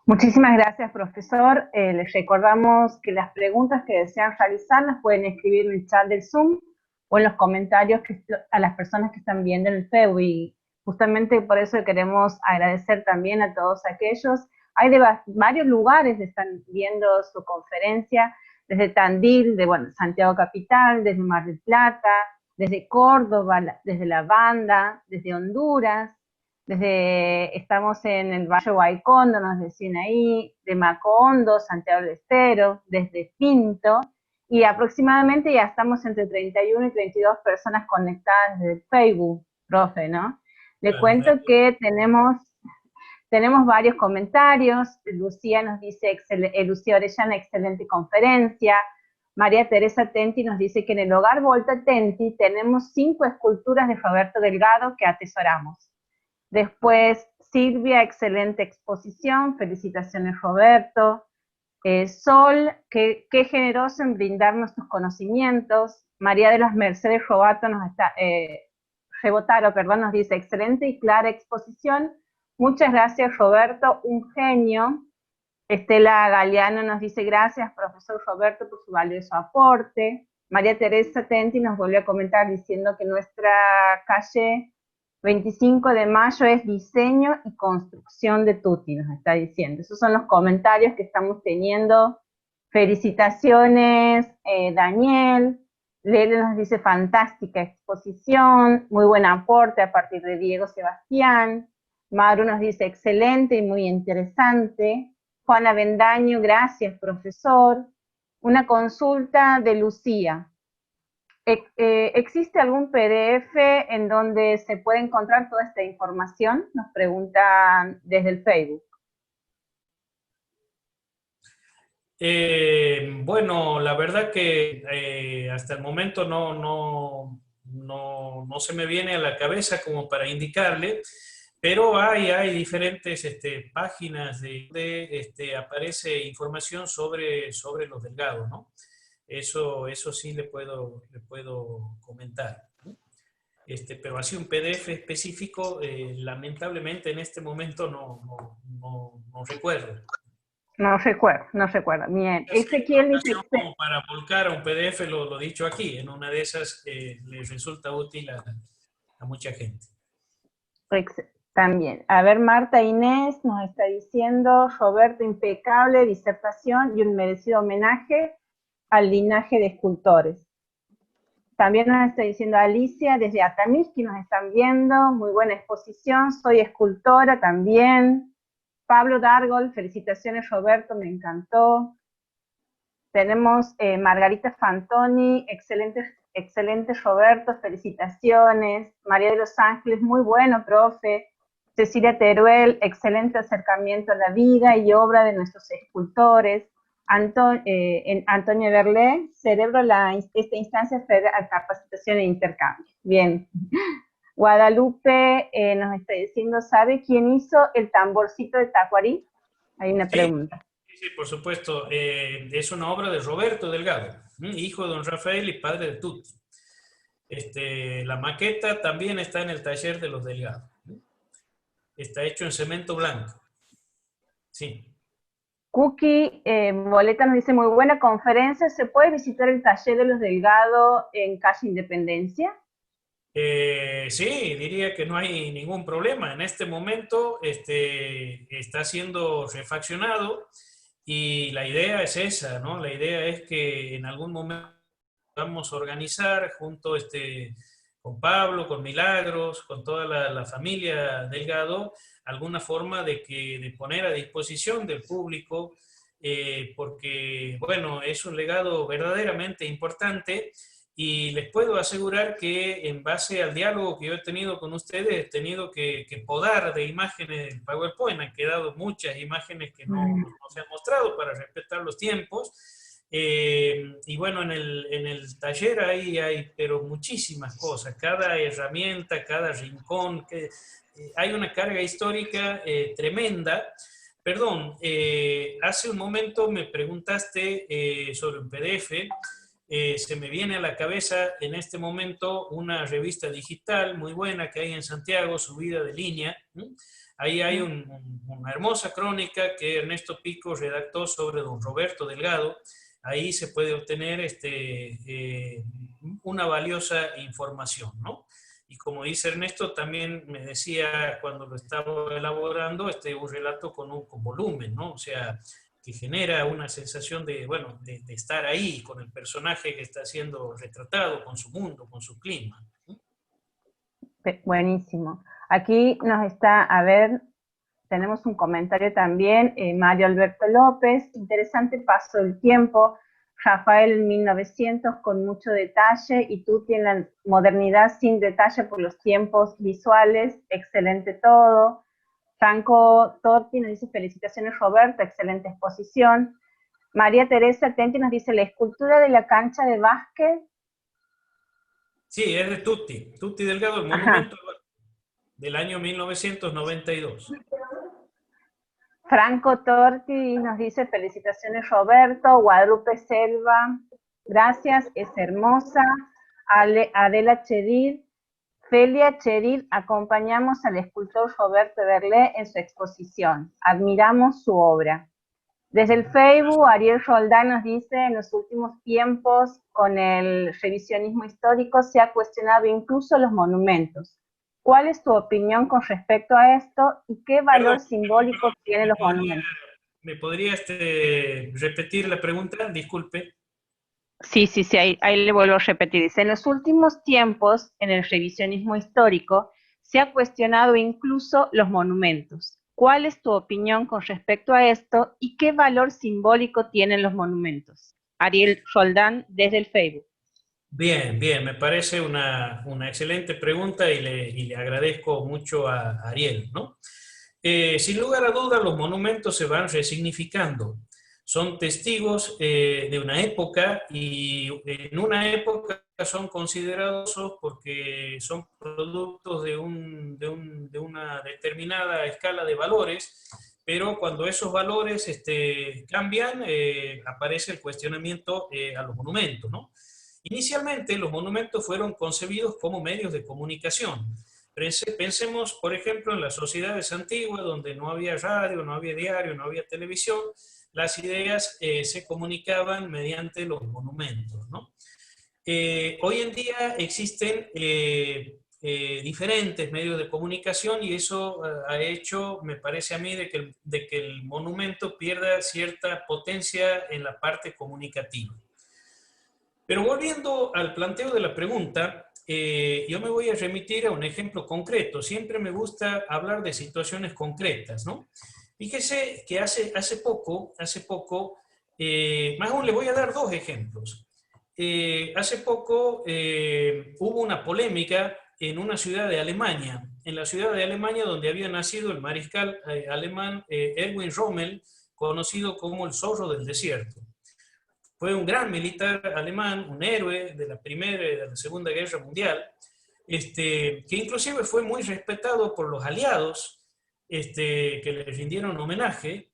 Muchísimas gracias, profesor. Les recordamos que las preguntas que desean realizar las pueden escribir en el chat del Zoom o en los comentarios a las personas que están viendo en el Facebook. Y justamente por eso queremos agradecer también a todos aquellos. Hay de varios lugares que están viendo su conferencia, desde Tandil, Santiago Capital, desde Mar del Plata, desde Córdoba, desde La Banda, desde Honduras. Estamos en el Valle Guaycondo, nos decían ahí, de Macondo, Santiago del Estero, desde Pinto, y aproximadamente ya estamos entre 31 y 32 personas conectadas desde Facebook, profe, ¿no? Le cuento que tenemos varios comentarios. Lucía nos dice, Lucía Orellana, excelente conferencia. María Teresa Tenti nos dice que en el Hogar Volta Tenti tenemos 5 esculturas de Roberto Delgado que atesoramos. Después, Silvia, excelente exposición, felicitaciones Roberto. Sol, qué generoso en brindarnos tus conocimientos. María de las Mercedes Robato nos dice, excelente y clara exposición. Muchas gracias Roberto, un genio. Estela Galeano nos dice, gracias profesor Roberto por su valioso aporte. María Teresa Tenti nos volvió a comentar diciendo que nuestra calle 25 de mayo es diseño y construcción de Tuti, nos está diciendo. Esos son los comentarios que estamos teniendo. Felicitaciones, Daniel. Lele nos dice, fantástica exposición, muy buen aporte a partir de Diego Sebastián. Maru nos dice, excelente y muy interesante. Juana Bendaño, gracias, profesor. Una consulta de Lucía. ¿Existe algún PDF en donde se puede encontrar toda esta información? Nos preguntan desde el Facebook. Bueno, la verdad que hasta el momento no se me viene a la cabeza como para indicarle, pero hay diferentes páginas donde aparece información sobre los Delgados, ¿no? Eso sí le puedo comentar. Pero así un PDF específico, lamentablemente en este momento no recuerdo. No recuerdo. Bien. Ezequiel dice... Como para volcar a un PDF lo dicho aquí, en una de esas les resulta útil a mucha gente. También. A ver, Marta Inés nos está diciendo, Roberto, impecable disertación y un merecido homenaje al linaje de escultores. También nos está diciendo Alicia, desde Atamisqui nos están viendo, muy buena exposición, soy escultora también. Pablo Dargol, felicitaciones Roberto, me encantó. Tenemos Margarita Fantoni, excelente Roberto, felicitaciones. María de los Ángeles, muy bueno, profe. Cecilia Teruel, excelente acercamiento a la vida y obra de nuestros escultores. Antonio Berlé, celebro esta instancia federal de capacitación e intercambio. Bien. Guadalupe nos está diciendo, ¿sabe quién hizo el tamborcito de Tacuarí? Hay una pregunta. Sí, por supuesto. Es una obra de Roberto Delgado, hijo de don Rafael y padre de Tuti. La maqueta también está en el taller de los Delgado. Está hecho en cemento blanco. Sí. Cookie Boleta nos dice, muy buena conferencia, ¿se puede visitar el taller de los Delgado en calle Independencia? Sí, diría que no hay ningún problema. En este momento está siendo refaccionado y la idea es esa, ¿no? La idea es que en algún momento vamos a organizar junto con Pablo, con Milagros, con toda la familia Delgado, alguna forma de poner a disposición del público, porque, bueno, es un legado verdaderamente importante y les puedo asegurar que en base al diálogo que yo he tenido con ustedes, he tenido que podar de imágenes del PowerPoint. Han quedado muchas imágenes que no se han mostrado para respetar los tiempos. Y bueno, en el taller hay pero muchísimas cosas, cada herramienta, cada rincón, hay una carga histórica tremenda. Perdón, hace un momento me preguntaste sobre un PDF. Se me viene a la cabeza en este momento una revista digital muy buena que hay en Santiago, Subida de Línea. Ahí hay una hermosa crónica que Ernesto Pico redactó sobre don Roberto Delgado. Ahí se puede obtener una valiosa información, ¿no? Y como dice Ernesto, también me decía cuando lo estaba elaborando, un relato con volumen, ¿no? O sea, que genera una sensación de, bueno, de estar ahí con el personaje que está siendo retratado, con su mundo, con su clima. Buenísimo. Aquí nos está, a ver, tenemos un comentario también, Mario Alberto López, interesante paso del tiempo, Rafael en 1900 con mucho detalle y Tuti en la modernidad sin detalle por los tiempos visuales, excelente todo. Franco Torti nos dice, felicitaciones Roberto, excelente exposición. María Teresa Tenti nos dice, la escultura de la cancha de básquet. Sí, es de Tuti Delgado, el monumento del año 1992. Franco Torti nos dice, felicitaciones Roberto, Guadalupe Selva, gracias, es hermosa. Adela Chedir, Felia Chedir, acompañamos al escultor Roberto Berlé en su exposición, admiramos su obra. Desde el Facebook, Ariel Roldán nos dice, en los últimos tiempos, con el revisionismo histórico, se ha cuestionado incluso los monumentos. ¿Cuál es tu opinión con respecto a esto y qué valor simbólico tienen los monumentos? ¿Me podría repetir la pregunta? Disculpe. Sí, ahí le vuelvo a repetir. Dice, en los últimos tiempos, en el revisionismo histórico, se ha cuestionado incluso los monumentos. ¿Cuál es tu opinión con respecto a esto y qué valor simbólico tienen los monumentos? Ariel Roldán, desde el Facebook. Bien, me parece una excelente pregunta y le agradezco mucho a Ariel, ¿no? Sin lugar a dudas, los monumentos se van resignificando. Son testigos de una época y en una época son considerados porque son productos de una determinada escala de valores, pero cuando esos valores cambian, aparece el cuestionamiento a los monumentos, ¿no? Inicialmente, los monumentos fueron concebidos como medios de comunicación. Pensemos, por ejemplo, en las sociedades antiguas, donde no había radio, no había diario, no había televisión, las ideas se comunicaban mediante los monumentos, ¿no? Hoy en día existen diferentes medios de comunicación y eso ha hecho, me parece a mí, de que el monumento pierda cierta potencia en la parte comunicativa. Pero volviendo al planteo de la pregunta, yo me voy a remitir a un ejemplo concreto. Siempre me gusta hablar de situaciones concretas, ¿no? Fíjese que hace poco, más aún le voy a dar dos ejemplos. Hace poco hubo una polémica en una ciudad de Alemania, en la ciudad de Alemania donde había nacido el mariscal alemán Erwin Rommel, conocido como el zorro del desierto. Fue un gran militar alemán, un héroe de la Primera y de la Segunda Guerra Mundial, que inclusive fue muy respetado por los aliados, que le rindieron homenaje,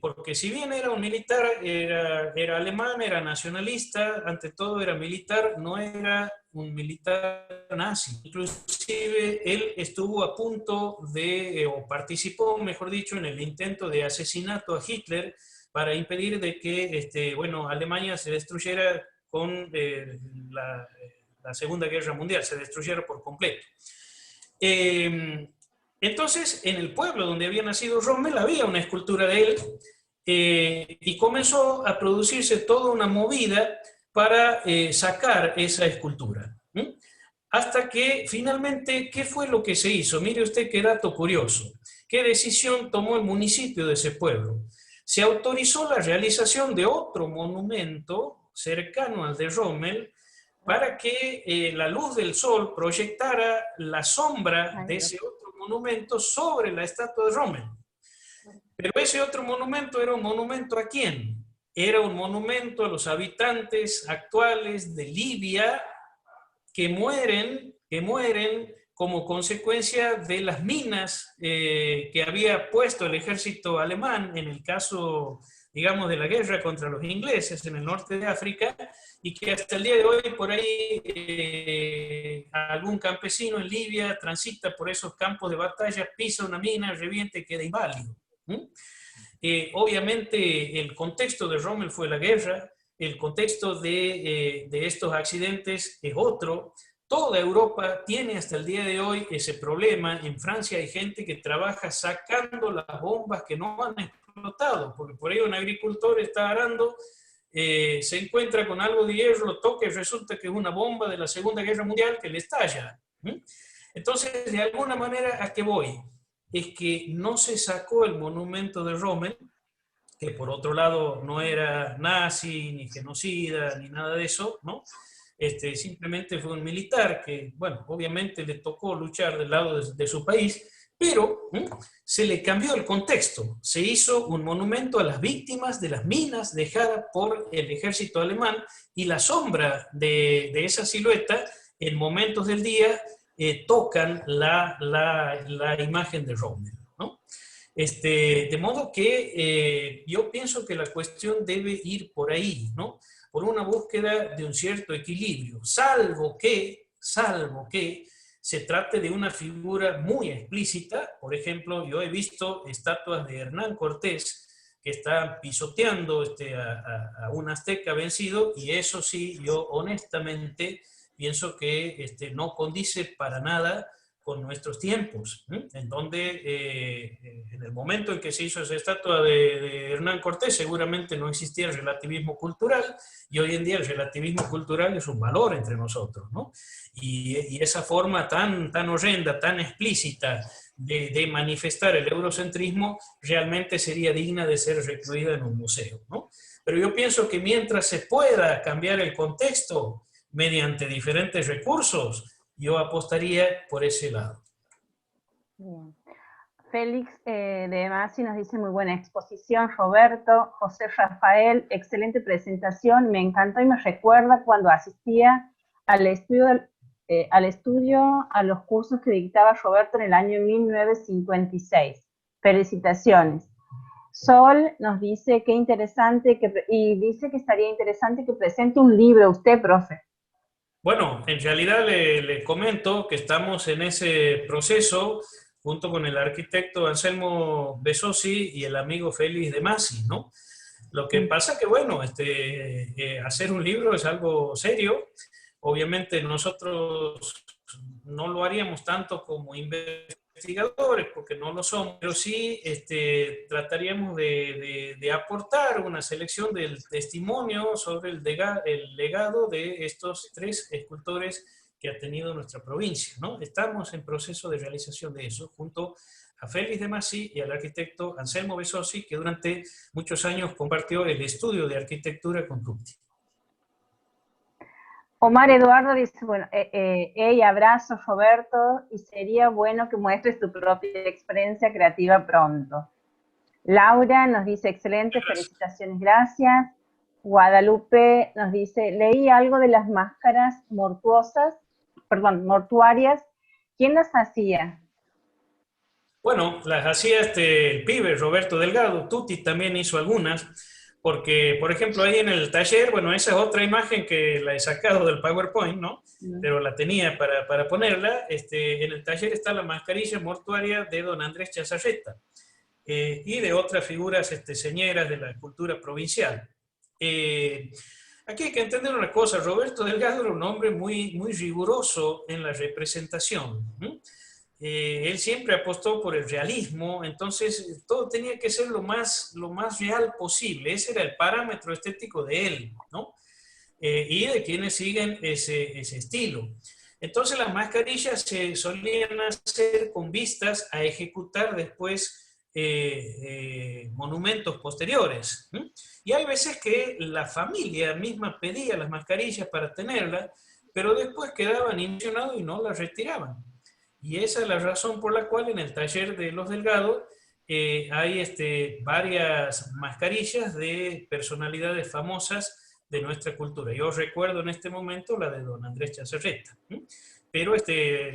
porque si bien era un militar, era alemán, era nacionalista, ante todo era militar, no era un militar nazi. Inclusive él estuvo a punto de, o participó, mejor dicho, en el intento de asesinato a Hitler para impedir de que, bueno, Alemania se destruyera con la Segunda Guerra Mundial, se destruyera por completo. Entonces, en el pueblo donde había nacido Rommel había una escultura de él, y comenzó a producirse toda una movida para sacar esa escultura. Hasta que finalmente, ¿qué fue lo que se hizo? Mire usted qué dato curioso. ¿Qué decisión tomó el municipio de ese pueblo? Se autorizó la realización de otro monumento cercano al de Rommel, para que la luz del sol proyectara la sombra de ese otro monumento sobre la estatua de Rommel. Pero ese otro monumento era un monumento ¿a quién? Era un monumento a los habitantes actuales de Libia que mueren como consecuencia de las minas que había puesto el ejército alemán en el caso, digamos, de la guerra contra los ingleses en el norte de África, y que hasta el día de hoy por ahí algún campesino en Libia transita por esos campos de batalla, pisa una mina, reviente y queda inválido. Obviamente el contexto de Rommel fue la guerra, el contexto de estos accidentes es otro. Toda Europa tiene hasta el día de hoy ese problema. En Francia hay gente que trabaja sacando las bombas que no han explotado, porque por ahí un agricultor está arando, se encuentra con algo de hierro, lo toca y resulta que es una bomba de la Segunda Guerra Mundial que le estalla. Entonces, de alguna manera, ¿a qué voy? Es que no se sacó el monumento de Rommel, que por otro lado no era nazi, ni genocida, ni nada de eso, ¿no? Simplemente fue un militar que, bueno, obviamente le tocó luchar del lado de su país, pero se le cambió el contexto. Se hizo un monumento a las víctimas de las minas dejadas por el ejército alemán, y la sombra de esa silueta en momentos del día tocan la imagen de Rommel, ¿no? De modo que yo pienso que la cuestión debe ir por ahí, ¿no? Por una búsqueda de un cierto equilibrio, salvo que se trate de una figura muy explícita. Por ejemplo, yo he visto estatuas de Hernán Cortés que están pisoteando a un azteca vencido, y eso sí, yo honestamente pienso que no condice para nada con nuestros tiempos, en donde en el momento en que se hizo esa estatua de Hernán Cortés seguramente no existía el relativismo cultural, y hoy en día el relativismo cultural es un valor entre nosotros, ¿no? Y esa forma tan horrenda, tan explícita de manifestar el eurocentrismo realmente sería digna de ser recluida en un museo, ¿no? Pero yo pienso que mientras se pueda cambiar el contexto mediante diferentes recursos, yo apostaría por ese lado. Bien. Félix de Masi nos dice: muy buena exposición, Roberto. José Rafael, excelente presentación, me encantó y me recuerda cuando asistía al estudio, a los cursos que dictaba Roberto en el año 1956. Felicitaciones. Sol nos dice qué interesante, y dice que estaría interesante que presente un libro usted, profe. Bueno, en realidad le comento que estamos en ese proceso junto con el arquitecto Anselmo Besosi y el amigo Félix de Masi, ¿no? Lo que pasa que, bueno, hacer un libro es algo serio. Obviamente nosotros no lo haríamos tanto como investigadores, porque no lo somos, pero sí trataríamos de aportar una selección del testimonio sobre el legado de estos tres escultores que ha tenido nuestra provincia, ¿no? Estamos en proceso de realización de eso, junto a Félix de Masi y al arquitecto Anselmo Besosi, que durante muchos años compartió el estudio de arquitectura con Tutti. Omar Eduardo dice: bueno, abrazo Roberto, y sería bueno que muestres tu propia experiencia creativa pronto. Laura nos dice, excelente, felicitaciones, gracias. Guadalupe nos dice, leí algo de las máscaras mortuarias. ¿Quién las hacía? Bueno, las hacía el pibe Roberto Delgado. Tuti también hizo algunas, porque, por ejemplo, ahí en el taller, bueno, esa es otra imagen que la he sacado del PowerPoint, ¿no? Pero la tenía para ponerla. En el taller está la mascarilla mortuaria de don Andrés Chazarreta y de otras figuras señeras de la cultura provincial. Aquí hay que entender una cosa, Roberto Delgado era un hombre muy, muy riguroso en la representación. Él siempre apostó por el realismo, entonces todo tenía que ser lo más real posible. Ese era el parámetro estético de él, ¿no? Y de quienes siguen ese estilo. Entonces las mascarillas se solían hacer con vistas a ejecutar después monumentos posteriores. Y hay veces que la familia misma pedía las mascarillas para tenerlas, pero después quedaban impresionados y no las retiraban. Y esa es la razón por la cual en el taller de los Delgados hay varias mascarillas de personalidades famosas de nuestra cultura. Yo recuerdo en este momento la de don Andrés Chazarreta, pero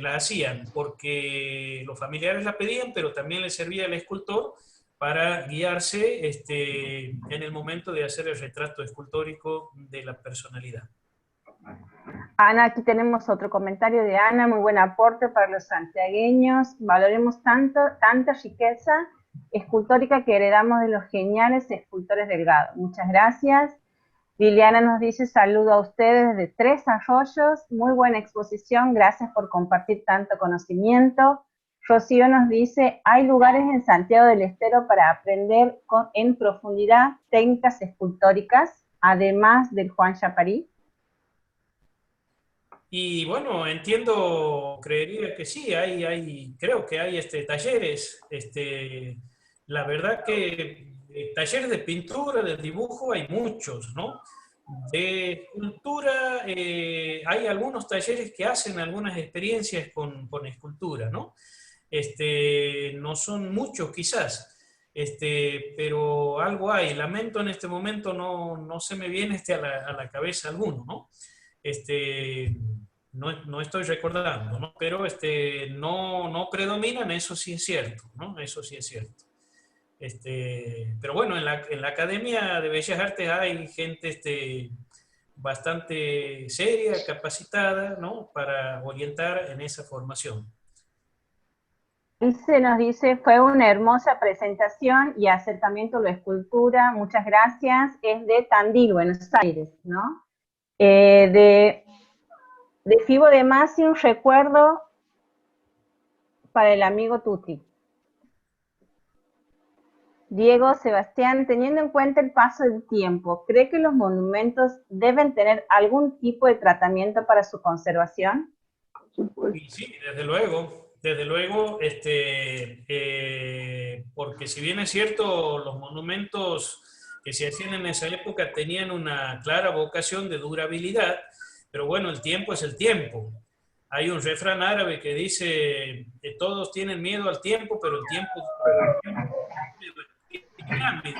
la hacían porque los familiares la pedían, pero también le servía al escultor para guiarse en el momento de hacer el retrato escultórico de la personalidad. Ana, aquí tenemos otro comentario de Ana, muy buen aporte para los santiagueños. Valoremos tanta riqueza escultórica que heredamos de los geniales escultores Delgado. Muchas gracias. Liliana nos dice, saludo a ustedes desde Tres Arroyos, muy buena exposición, gracias por compartir tanto conocimiento. Rocío nos dice, hay lugares en Santiago del Estero para aprender en profundidad técnicas escultóricas, además del Juan Chaparí. Y bueno, entiendo, creería que sí, creo que hay talleres. La verdad que talleres de pintura, de dibujo, hay muchos, ¿no? De escultura, hay algunos talleres que hacen algunas experiencias con escultura, ¿no? No son muchos quizás, pero algo hay. Lamento en este momento no se me viene a la cabeza alguno, ¿no? No estoy recordando, ¿no? Pero no predominan, eso sí es cierto, ¿no? Eso sí es cierto. Pero bueno, en la Academia de Bellas Artes hay gente bastante seria, capacitada, ¿no? Para orientar en esa formación. Se nos dice, fue una hermosa presentación y acercamiento a la escultura, muchas gracias. Es de Tandil, Buenos Aires, ¿no? De Fibo de Masi, un recuerdo para el amigo Tuti. Diego Sebastián, teniendo en cuenta el paso del tiempo, ¿cree que los monumentos deben tener algún tipo de tratamiento para su conservación? Sí, desde luego, porque si bien es cierto, los monumentos que se hacían en esa época tenían una clara vocación de durabilidad, pero bueno, el tiempo es el tiempo. Hay un refrán árabe que dice que todos tienen miedo al tiempo, pero el tiempo pirámides.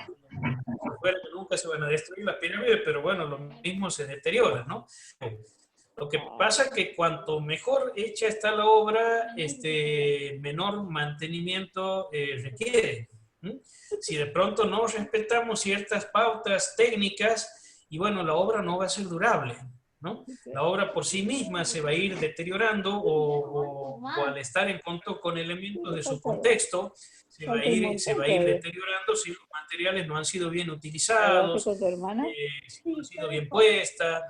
Fuera que nunca se van a destruir las pirámides, pero bueno, lo mismo se deteriora, ¿no? Lo que pasa es que cuanto mejor hecha está la obra, menor mantenimiento requiere. Si de pronto no respetamos ciertas pautas técnicas, y bueno, la obra no va a ser durable, ¿no? La obra por sí misma se va a ir deteriorando o al estar en contacto con elementos de su contexto, se va a ir deteriorando si los materiales no han sido bien utilizados, si no han sido bien puestas.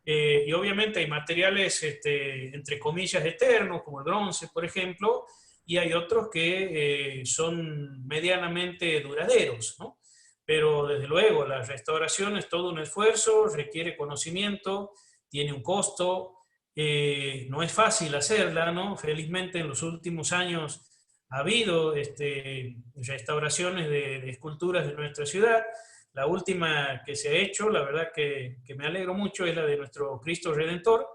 Y obviamente hay materiales, entre comillas, eternos, como el bronce, por ejemplo, y hay otros que son medianamente duraderos, ¿no? Pero desde luego, la restauración es todo un esfuerzo, requiere conocimiento, tiene un costo, no es fácil hacerla, ¿no? Felizmente en los últimos años ha habido restauraciones de esculturas de nuestra ciudad. La última que se ha hecho, la verdad que me alegro mucho, es la de nuestro Cristo Redentor.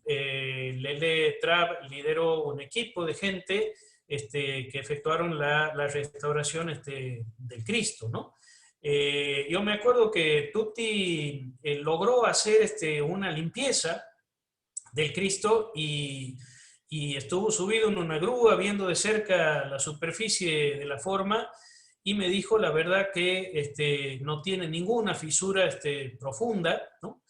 Lele Trapp lideró un equipo de gente que efectuaron la restauración del Cristo, ¿no? Yo me acuerdo que Tutti logró hacer una limpieza del Cristo y estuvo subido en una grúa viendo de cerca la superficie de la forma y me dijo la verdad que no tiene ninguna fisura profunda, ¿no?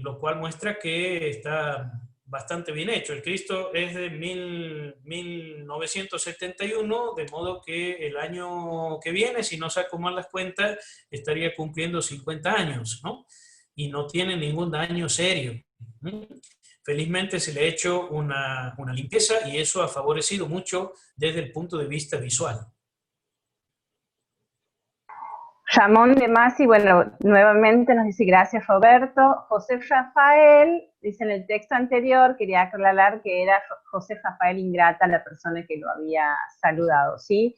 Lo cual muestra que está bastante bien hecho. El Cristo es de 1971, de modo que el año que viene, si no saco mal las cuentas, estaría cumpliendo 50 años, ¿no? Y no tiene ningún daño serio. Felizmente se le ha hecho una limpieza y eso ha favorecido mucho desde el punto de vista visual. Ramón de Masi, bueno, nuevamente nos dice gracias Roberto. José Rafael, dice en el texto anterior, quería aclarar que era José Rafael Ingrata la persona que lo había saludado, ¿sí?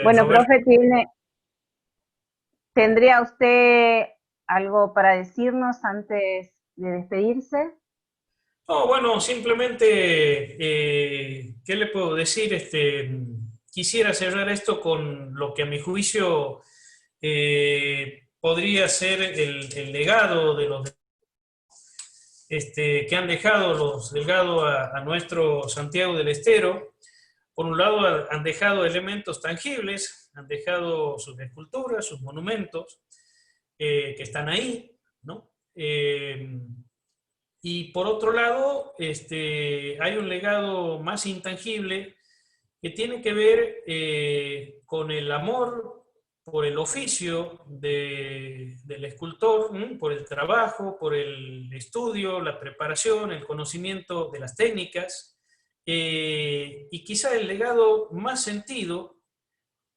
Bueno, Roberto. profe, ¿tendría usted algo para decirnos antes de despedirse? No, bueno, simplemente, ¿qué le puedo decir? Quisiera cerrar esto con lo que a mi juicio podría ser el legado de los que han dejado los Delgado a nuestro Santiago del Estero. Por un lado, han dejado elementos tangibles, han dejado sus esculturas, sus monumentos, que están ahí, ¿no? Y por otro lado, hay un legado más intangible que tiene que ver con el amor por el oficio del escultor, por el trabajo, por el estudio, la preparación, el conocimiento de las técnicas, y quizá el legado más sentido,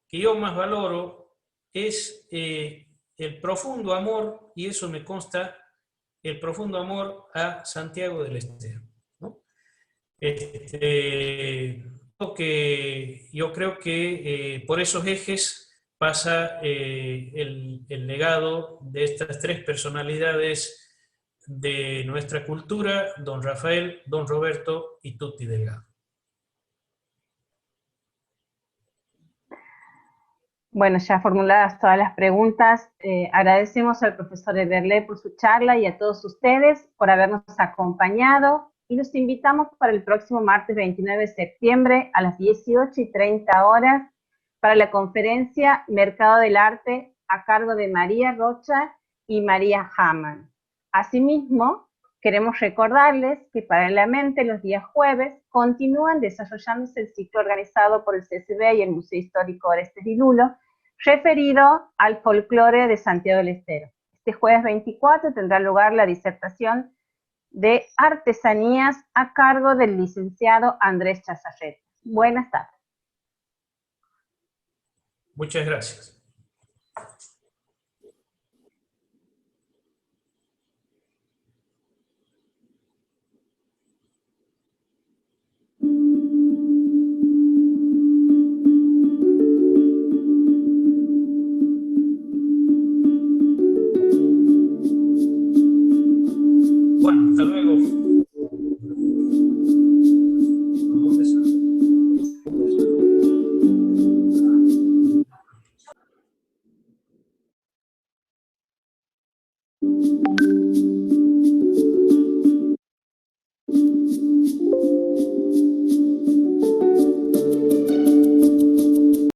que yo más valoro, es el profundo amor, y eso me consta, el profundo amor a Santiago del Estero, ¿no? Yo creo que por esos ejes pasa el legado de estas tres personalidades de nuestra cultura, don Rafael, don Roberto y Tutti Delgado. Bueno, ya formuladas todas las preguntas, agradecemos al profesor Ederle por su charla y a todos ustedes por habernos acompañado y los invitamos para el próximo martes 29 de septiembre a las 18:30 horas para la conferencia Mercado del Arte a cargo de María Rocha y María Hamann. Asimismo, queremos recordarles que paralelamente los días jueves continúan desarrollándose el ciclo organizado por el CCB y el Museo Histórico Orestes y Lulo, referido al folclore de Santiago del Estero. Este jueves 24 tendrá lugar la disertación de artesanías a cargo del licenciado Andrés Chazarreta. Buenas tardes. Muchas gracias.